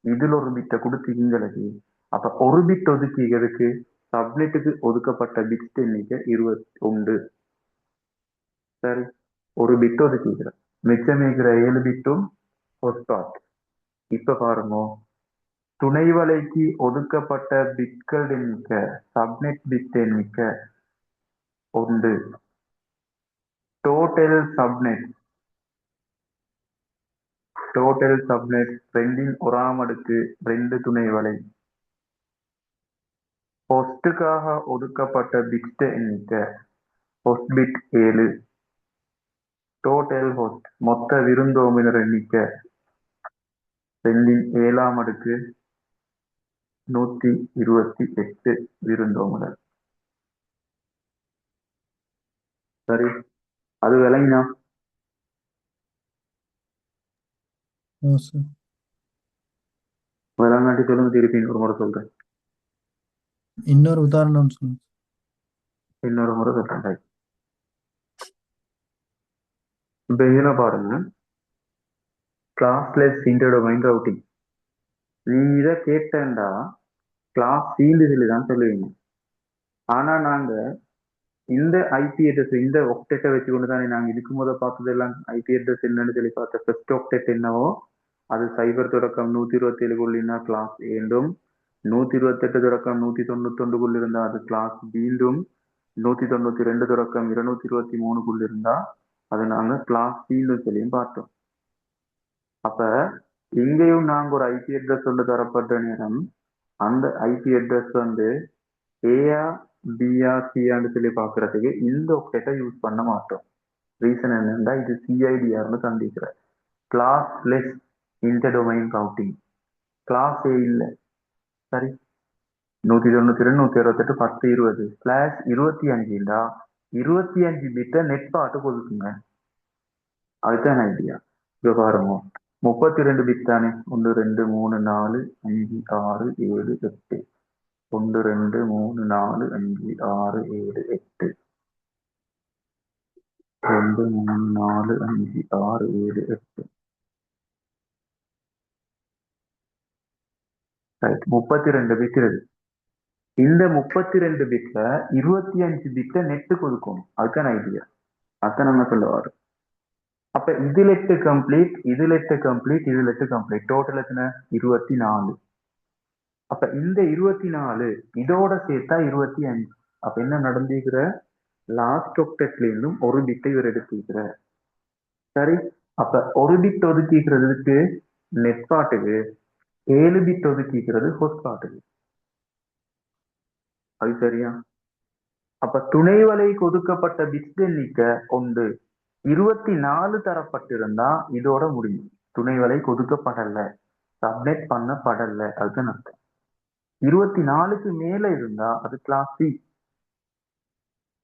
இதுல ஒரு பிட்டை கொடுத்தீங்களுக்கு. அப்ப ஒரு பிட் ஒதுக்கிக்கிறதுக்கு சப்நெட்டுக்கு ஒதுக்கப்பட்ட பிட் எண்ணிக்கை 21. சரி, ஒரு பிட் ஒதுக்கிக்கிற. மிச்சம் இருக்கிற 7 பிட்டும் ஹொட்ஸ்பாட். இப்ப பாருங்க, துணை வலைக்கு ஒதுக்கப்பட்ட பிட்கள் எண்ணிக்கை சப்நெட் பிட் எண்ணிக்கை 1. டோட்டல் சப்நெட் 2 1/2 அடுக்கு 2 துணை வலை. ஹோஸ்டுக்காக ஒதுக்கப்பட்ட பிட் எண்ணிக்கை ஹோஸ்ட் பிட் 7. டோட்டல் ஹோஸ்ட் மொத்த விருந்தோம்பினர் எண்ணிக்கை 2 அடுக்கு 128 விருந்தோம்புனர். சரி, அது விளங்கினா? விளங்காட்டி சொல்லுங்க, திருப்பி இன்னொரு முறை சொல்றேன். இன்னொரு உதாரணம் சொல்லுங்க. இன்னொரு முறை சொல்றேன். இப்ப இதுல பாருங்க, கிளாஸ்லெஸ் இன்டர்டொமைன் ரவுட்டிங். நீ இதை கேட்டேன்டா கிளாஸ் ஃபீல்டு சொல்லி தான் சொல்லுவீங்க. ஆனா நாங்க இந்த ஐபி அட்ரஸ் இந்த ஒக்டெட்டை வச்சுக்கொண்டு தானே நாங்க இதுக்கு முத பார்த்ததெல்லாம் ஐபி அட்ரஸ் என்னன்னு சொல்லி பார்த்த ஃபர்ஸ்ட் ஒக்டெட் என்னவோ அது சைபர் தொடக்கம் 127 கிளாஸ் ஏண்டும் 128 தொடக்கம் 191 இருந்தா அது கிளாஸ் பீண்டும் 192 தொடக்கம் 223 இருந்தா அது நாங்க கிளாஸ் சீன்னு சொல்லியும் பார்த்தோம். அப்ப இங்கேயும் நாங்க ஒரு ஐபி அட்ரஸ் ஒன்று தரப்பட்ட நேரம் அந்த ஐபி அட்ரஸ் வந்து ஏஆ பிஆ சிஆன்னு சொல்லி பாக்குறதுக்கு இந்த ஒக்டெட்டை யூஸ் பண்ண மாட்டோம். ரீசன் என்னன்னா இது சிஐடிஆர்னு தந்திக்கிற classless interdomain counting class A இல்ல. சரி, 192 168 10 20 ஸ்லாஷ் 25 25 பிட்ட நெட் பாட்டு கொடுக்குங்க. அதுதான் ஐடியா. இப்ப பாருங்க 32 பிட் தானே 1 2 3 4 5 6 7 8 1 2 3 4 5 6 7 8 2 3 4 5 6 7 8 ரைட் 32 பிட் இருக்கு. இந்த 32 பிட்ல 25 பிட்ட நெட் கொடுக்கணும். அதுதான் ஐடியா. அதான் நம்ம சொல்ல வரோம். அப்ப இதுல 8 கம்ப்ளீட் இதுல 8 கம்ப்ளீட் இதுல 8 கம்ப்ளீட் டோட்டல் எத்தனை 24. அப்ப இந்த 24 இதோட சேர்த்தா 25. அப்ப என்ன நடந்திருக்கிற லாஸ்ட் ஒக்டெட்ல இருந்தும் ஒரு பிட்டை இவர் எடுத்துக்கிற. சரி, அப்ப ஒரு பிட் ஒதுக்கிக்கிறதுக்கு நெட் பாட்டுக்கு 7 பிட் ஒதுக்கிக்கிறது ஹோஸ்ட் பாட்டுக்கு. அது சரியா? அப்ப துணை வலைக்கு ஒதுக்கப்பட்ட பிட் எண்ணிக்கை 1 24 தரப்பட்டிருந்தா இதோட முடியும். துணை வலைக்கு ஒதுக்கப்படல சப்நெட் பண்ணப்படல அதுதான் அர்த்தம். 24க்கு மேல இருந்தா அது கிளாஸ் சி.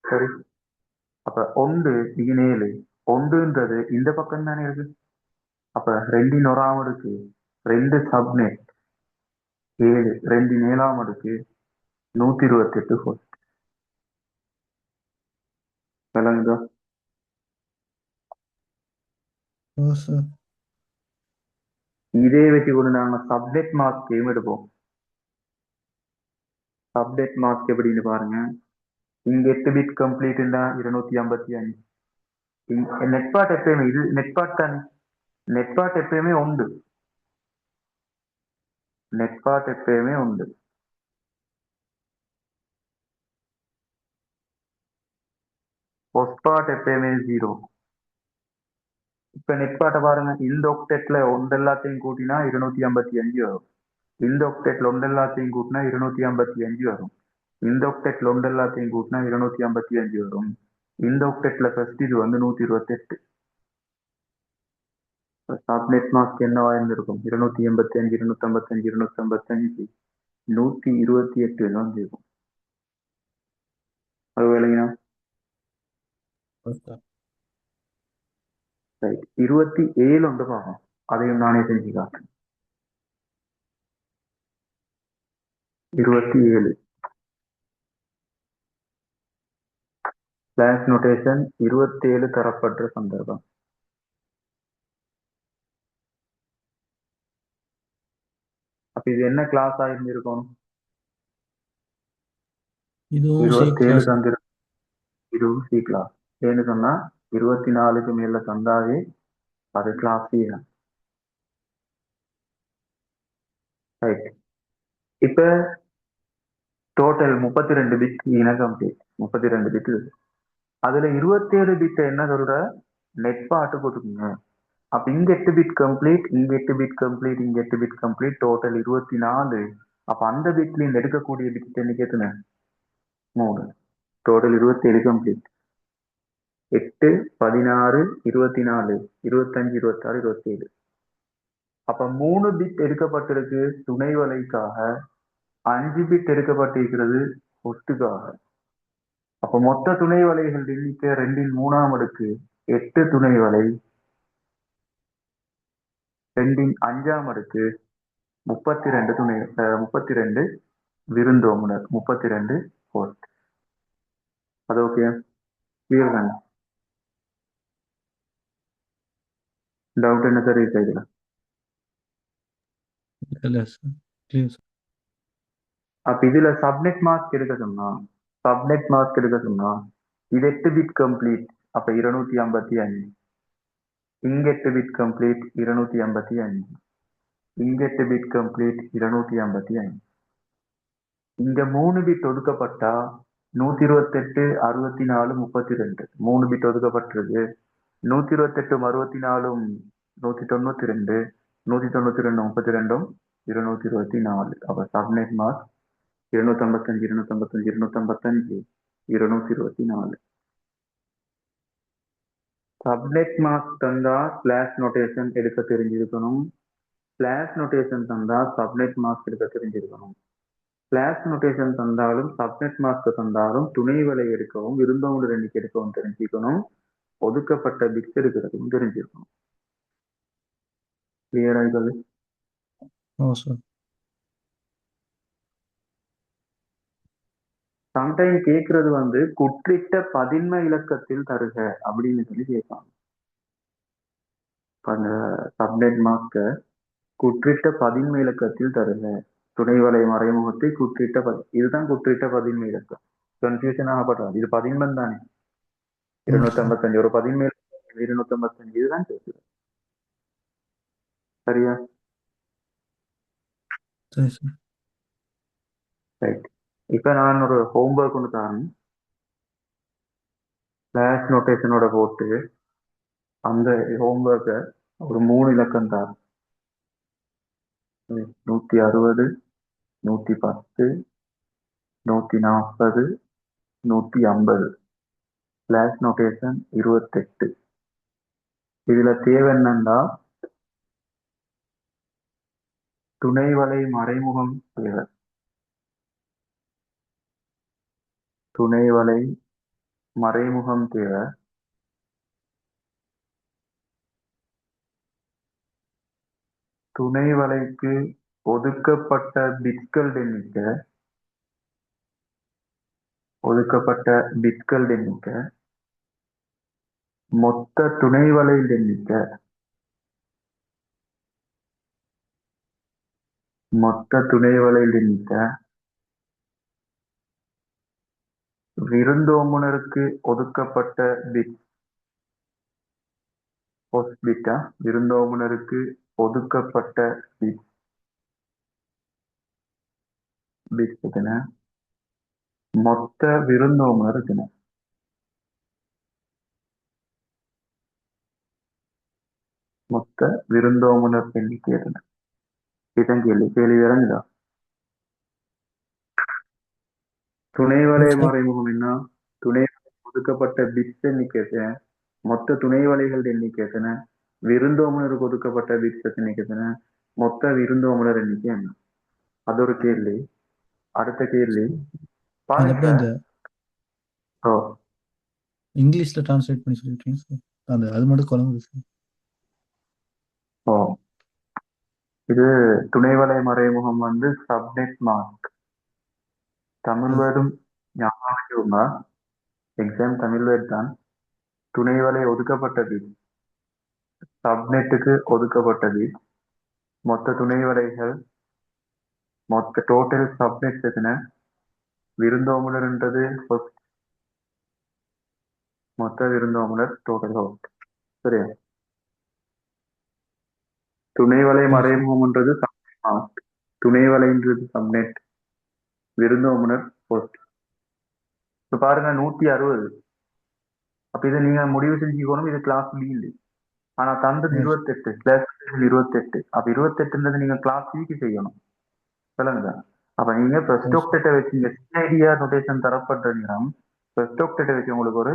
சரி, அப்ப 1 17 1ன்றது இந்த பக்கம் தானே இருக்கு. அப்ப 2 1 அடுக்கு 2 சப்நெட் 7 2 7 அடுக்கு 128 ஹோஸ்ட். விளங்குதா? ஓ சார். இதே வச்சு கொண்டு நாங்க சப்நெட் மாஸ்க் எடுப்போம். சப்நெட் மாஸ்க் எப்படின்னு பாருங்க. இங்க 8 பிட் கம்ப்ளீட்னா 255. நெட்பாட் எப்பயுமே இது நெட்பாட் தானே. நெட்பாட் எப்பயுமே உண்டு. நெட்பாட் எப்பயுமே உண்டு. ஹோஸ்ட்பாட் எப்பயுமே 0. இப்ப நெட்பாட்டை பாருங்க. இந்த ஒக்டெட்ல ஒன்று எல்லாத்தையும் கூட்டினா 255 வரும். இந்த ஒக்டெட்ல ஒன்று எல்லாத்தையும் கூட்டினா 255 வரும். இந்த ஒக்டெட்ல ஒன்று எல்லாத்தையும் கூட்டினா 255 வரும். இந்த ஒக்டெட்ல ஃபர்ஸ்ட் இது வந்து 128. சப்நெட் மாஸ்க் என்னவா இருந்திருக்கும் 285 255 255 128 தான் இருக்கும். அது வேலைங்கண்ணா. ரைட் 27 ஒன்று பார்ப்போம். அதையும் நானே செஞ்சு காட்டுறேன். 27 ஸ்லாஷ் நோட்டேஷன் 27 தரப்பட்ட சந்தர்ப்பம். அப்ப இது என்ன கிளாஸ் ஆயிருந்திருக்கும்? இதுவும் சி 27 கிளாஸ். தந்திருக்கும். இதுவும் சி கிளாஸ். ஏன்னு சொன்னா 24க்கு மேல தந்தாவே அது கிளாஸ் சி தான். ரைட், இப்ப டோட்டல் 32 பிட் கம்ப்ளீட் 32 பிட். அதுல 27 பிட் என்ன சொல்ற நெட் பாட்டு கொடுக்குங்க. அப்ப இங்க 8 பிட் கம்ப்ளீட் இங்க 8 பிட் கம்ப்ளீட் இங்க 8 பிட் கம்ப்ளீட் டோட்டல் 24. அப்ப அந்த பிட்ல இருந்து எடுக்கக்கூடிய பிட் எண்ணிக்கை எத்தனை 3. Total 27 complete. 8 16 24 25 26 27. அப்ப 3 பிட் எடுக்கப்பட்டிருக்கு துணை வலைக்காக. 5 பிட் எடுக்கப்பட்டிருக்கிறது ஒட்டுக்காக. அப்ப மொத்த துணை வலைகள் எண்ணிக்கை 2 3 அடுக்கு 8 துணை வலை 2 5 அடுக்கு 32 துணை 32 விருந்தோம்புனர் 32 ஹோஸ்ட். அது ஓகே கிளியர் தானே? டவுட் என்ன சார் இருக்கு இதுல? இல்ல சார், கிளியர் சார். அப்ப இதுல சப்நெட் மாஸ்க் எடுக்க சொன்னா இது 8 பிட் கம்ப்ளீட், அப்ப 255. இங்க 8 பிட் கம்ப்ளீட் 255. இங்க 8 பிட் கம்ப்ளீட் 255. இங்க 3 பிட் ஒதுக்கப்பட்டா 128 64 32. 3 பிட் ஒதுக்கப்பட்டிருக்கு. 128 64 192, 192 32 224. அப்ப சப்நெட் மாஸ்க் 255 255 255 224. சப்நெட் மாஸ்க் தந்தா ஸ்லாஷ் நோட்டேஷன் எடுக்க தெரிஞ்சிருக்கணும். ஸ்லாஷ் நோட்டேஷன் தந்தா சப்நெட் மாஸ்க் எடுக்க தெரிஞ்சிருக்கணும். ஸ்லாஷ் நோட்டேஷன் தந்தாலும் சப்நெட் மாஸ்க் தந்தாலும் துணை வலை எடுக்கவும் விருந்தோம்பல் எண்ணிக்கை எடுக்கவும் தெரிஞ்சுக்கணும். ஒதுக்கப்பட்ட பிட்ஸ் எடுக்கிறதுக்கும் தெரிஞ்சிருக்கணும். கிளியரா இது? ஓ சார். சம்டைம் கேட்கறது வந்து குற்றிட்ட பதின்ம இலக்கத்தில் தருக அப்படின்னு சொல்லி கேட்பாங்க. அந்த சப்நெட் மாஸ்க குற்றிட்ட பதின்ம இலக்கத்தில் தருக, துணை வலை மறைமுகத்தை குற்றிட்ட இதுதான் குற்றிட்ட பதின்ம இலக்கம். கன்ஃபியூஷன் ஆகப்படாது. இது பதின்மம் தானே, 255 ஒரு பதின்ம 255 இதுதான் கேட்குது. சரியா? சரி சார். ரைட். இப்ப நான் ஒரு ஹோம்ஒர்க் ஒன்று தரேன். ஸ்லாஷ் நோட்டேஷனோட போட்டு அந்த ஹோம்ஒர்க்கை ஒரு 3 இலக்கம் தரேன். 160 110 140 150. Slash notation 28. இதுல தேவை என்னன்னா துணை வலை மறைமுகம் தேவை. துணை வலை மறைமுகம் தேவை. துணை வலைக்கு ஒதுக்கப்பட்ட பிட்கள் எண்ணிக்கை மொத்த துணை வலை எண்ணிக்கை விருந்தோம்புனருக்கு ஒதுக்கப்பட்ட பிட் பிட்டா விருந்தோம்புனருக்கு ஒதுக்கப்பட்ட பிட் எத்தனை, மொத்த விருந்தோம்புனர் எத்தனை. மொத்த விருந்தோம்புனர் எண்ணிக்கை எத்தனை. இதான் கேள்வி. கேள்வி இறங்குதா? துணை வலை மறைமுகம் என்ன? துணை ஒதுக்கப்பட்ட பிட்ஸ் எண்ணிக்கை எத்தனை, மொத்த துணை வலைகள் எண்ணிக்கை எத்தனை, விருந்தோம்புனருக்கு ஒதுக்கப்பட்ட பிட்ஸ் எண்ணிக்கை எத்தனை, மொத்த விருந்தோம்புனர் எண்ணிக்கை என்ன? அது ஒரு கேள்வி. அடுத்த கேள்வி பாருங்க. இங்கிலீஷ்ல டிரான்ஸ்லேட் பண்ணி சொல்லிட்டீங்க சார். அது மட்டும் குழம்பு சார். இது துணைவலை மறைமுகம் வந்து சப்நெட் மாஸ்க். தமிழ் வேர்டும் ஞாபகம் வச்சுக்கோங்க. எக்ஸாம் தமிழ் வேர்ட் தான். துணைவலை ஒதுக்கப்பட்டது, சப்நெட்டுக்கு ஒதுக்கப்பட்டது, மொத்த துணை வலைகள், மொத்த டோட்டல் சப்நெட் எத்தனை, விருந்தோம்புனர்ன்றது ஃபர்ஸ்ட், மொத்த விருந்தோம்புனர் டோட்டல் ஹோஸ்ட். சரியா? துணைவலை மறைமுகம்ன்றது சப்நெட் மாஸ்க், துணைவலைன்றது சப்நெட், விருந்தோம்புனர் ஃபர்ஸ்ட். இப்ப பாருங்க 160. அப்ப இதை நீங்க முடிவு செஞ்சுக்கணும். இது கிளாஸ் பி இல்லை. ஆனா தந்தது 28 பிளஸ் 28. அப்ப 28ன்றது நீங்க கிளாஸ் சிக்கு செய்யணும். சொல்லுங்க. அப்ப நீங்க ஃபர்ஸ்ட் ஆக்டேட்டை வச்சு ஐடியா நோட்டேஷன் தரப்பட்ட நேரம் ஃபர்ஸ்ட் ஆக்டேட்டை வச்சு உங்களுக்கு ஒரு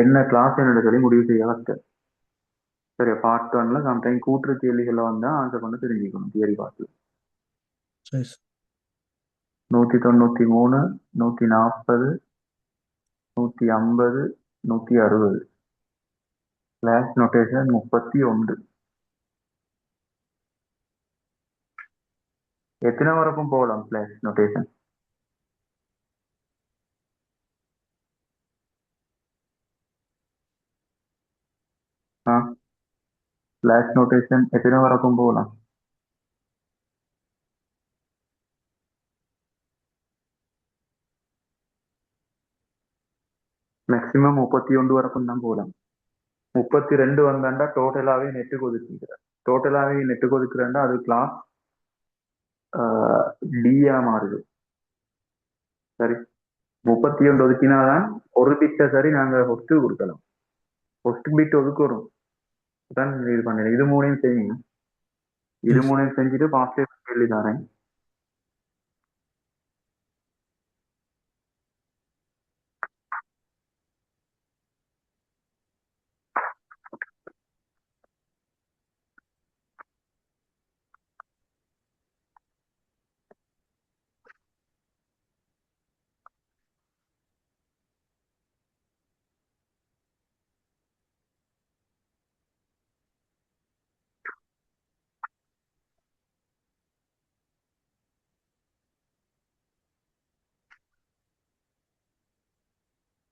என்ன கிளாஸ் என்னோட சொல்லி முடிவு செய்ய வச்சு. சரி, பார்ட் 1ல சம்டைம் கூற்று கேள்விகள் வந்தா ஆன்சர் பண்ண தெரிஞ்சுக்கணும். தியரி பார்ட்ல 193 140 150 160. Slash notation 31. எத்தனை வரைக்கும் போகலாம் ஸ்லாஷ் நோட்டேஷன்? ஸ்லாஷ் நோட்டேஷன் எத்தனை வரைக்கும் போகலாம்? மேக்ஸிமம் 31 வரைக்கும் தான் போகலாம். 32 வந்தாண்டா டோட்டலாவே நெட்டுக்கு ஒதுக்கிக்கிறேன். டோட்டலாவே நெட்டுக்கு ஒதுக்குறேன்டா அது கிளாஸ் டியா மாறுது. சரி, 31 ஒதுக்கினாதான் ஒரு பிட்டை சரி நாங்க ஹொஸ்ட் கொடுக்கலாம். ஹொஸ்ட் பிட் ஒதுக்குறோம் தான் இது பண்ணல. இது மூணையும் செய்யுங்க. இது சரி சார். மூணையும் செஞ்சுட்டு பாஸ்டே கேள்வி தரேன்.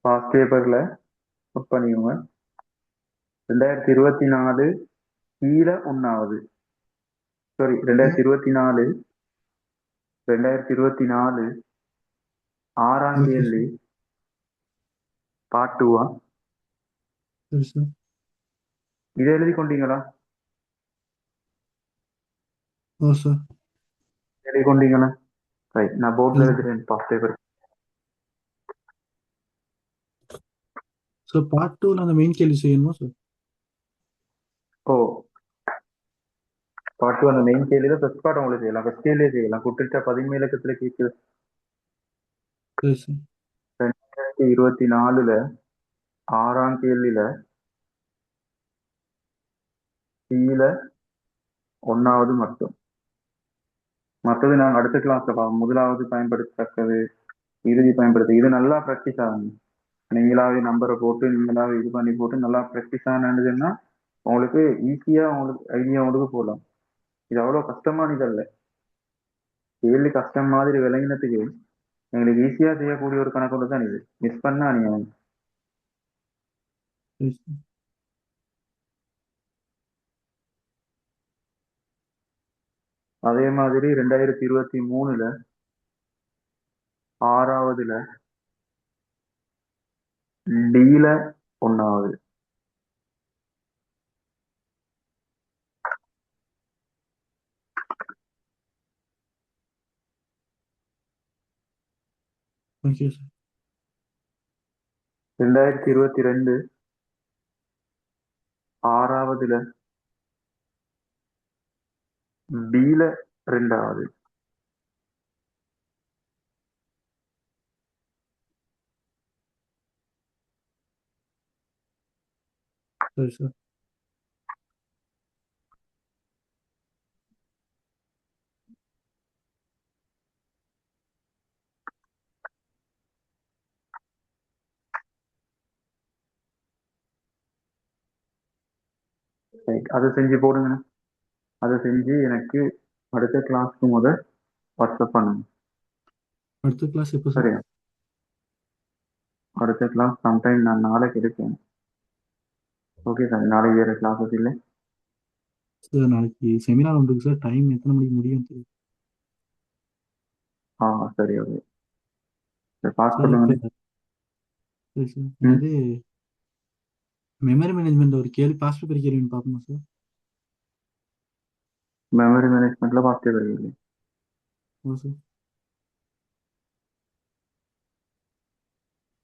பாஸ்ட் பேப்பர்ல ஒர்க் பண்ணிக்கோங்க. 2024 கீழே ஒன்னாவது, சாரி 2024 ஆறாம் ஓகே கேள்வி சார். பார்ட் 2. சரி சார். இதை எழுதி கொண்டீங்களா? ஓ சார். எழுதி கொண்டீங்களா? ரைட், நான் போர்டில் எழுதி எழுதுறேன் பாஸ்ட் பேப்பர். சார் பார்ட் 2ல அந்த மெயின் கேள்வி செய்யணுமா சார்? ஓ, பார்ட் 2 அந்த மெயின் கேள்வியில ஃபர்ஸ்ட் பார்ட் உங்களுக்கு செய்யலாம். ஃபர்ஸ்ட் கேள்வியே செய்யலாம். குட்டிட்ட 17 இலக்கத்துல கேட்குது. சரி சார். 2024 ஆறாம் கேள்வியில கீழே ஒன்னாவது மட்டும். மற்றது நாங்கள் அடுத்த கிளாஸ்ல பார்ப்போம். முதலாவது பயன்படுத்தத்தக்கது, இறுதி பயன்படுத்த. இது நல்லா ப்ராக்டிஸ் ஆகும். நீங்களாவே நம்பரை போட்டு நீங்களாவே இது பண்ணி போட்டு நல்லா ப்ராக்டிஸ் ஆனதுன்னா உங்களுக்கு ஈஸியா உங்களுக்கு ஐடியா உங்களுக்கு போகலாம். இது அவ்வளோ கஷ்டமானது இல்லை. கேள்வி கஷ்டம் மாதிரி விளங்கினதுக்கு எங்களுக்கு ஈஸியா செய்யக்கூடிய ஒரு கணக்கோடு தான் இது. மிஸ் பண்ணா நீங்க சரி சார். அதே மாதிரி 2023 ஆறாவதுல டீல ஒன்னாவது. Okay sir. 2022 ஆறாவதுல பீல ரெண்டாவது. சரி சார். ரைட், அதை செஞ்சு போடுங்க. அதை செஞ்சு எனக்கு அடுத்த கிளாஸ்க்கு வாட்ஸ்அப் பண்ணுங்க. அடுத்த கிளாஸ் எப்போ சார்? சரியா? அடுத்த கிளாஸ் சம்டைம் நான் நாளைக்கு எடுப்பேன். ஓகே சார், நாளைக்கு வேற கிளாஸஸ் இல்லை. சார் நாளைக்கு செமினார் உண்டுங்க சார். டைம் எத்தனை மணிக்கு முடியும் தெரியும் ஆ சரி, ஓகே சார். பார்த்து சார்? இப்போ சொல்லுங்க. சரி சார். ம், இது மெமரி மேனேஜ்மெண்ட் ஒரு கேள்வி பாஸ்ட் பேப்பர் கேள்வின்னு பார்க்கணும் சார். மெமரி மேனேஜ்மெண்ட்ல பாஸ்ட் பேப்பர். ஓ சார்.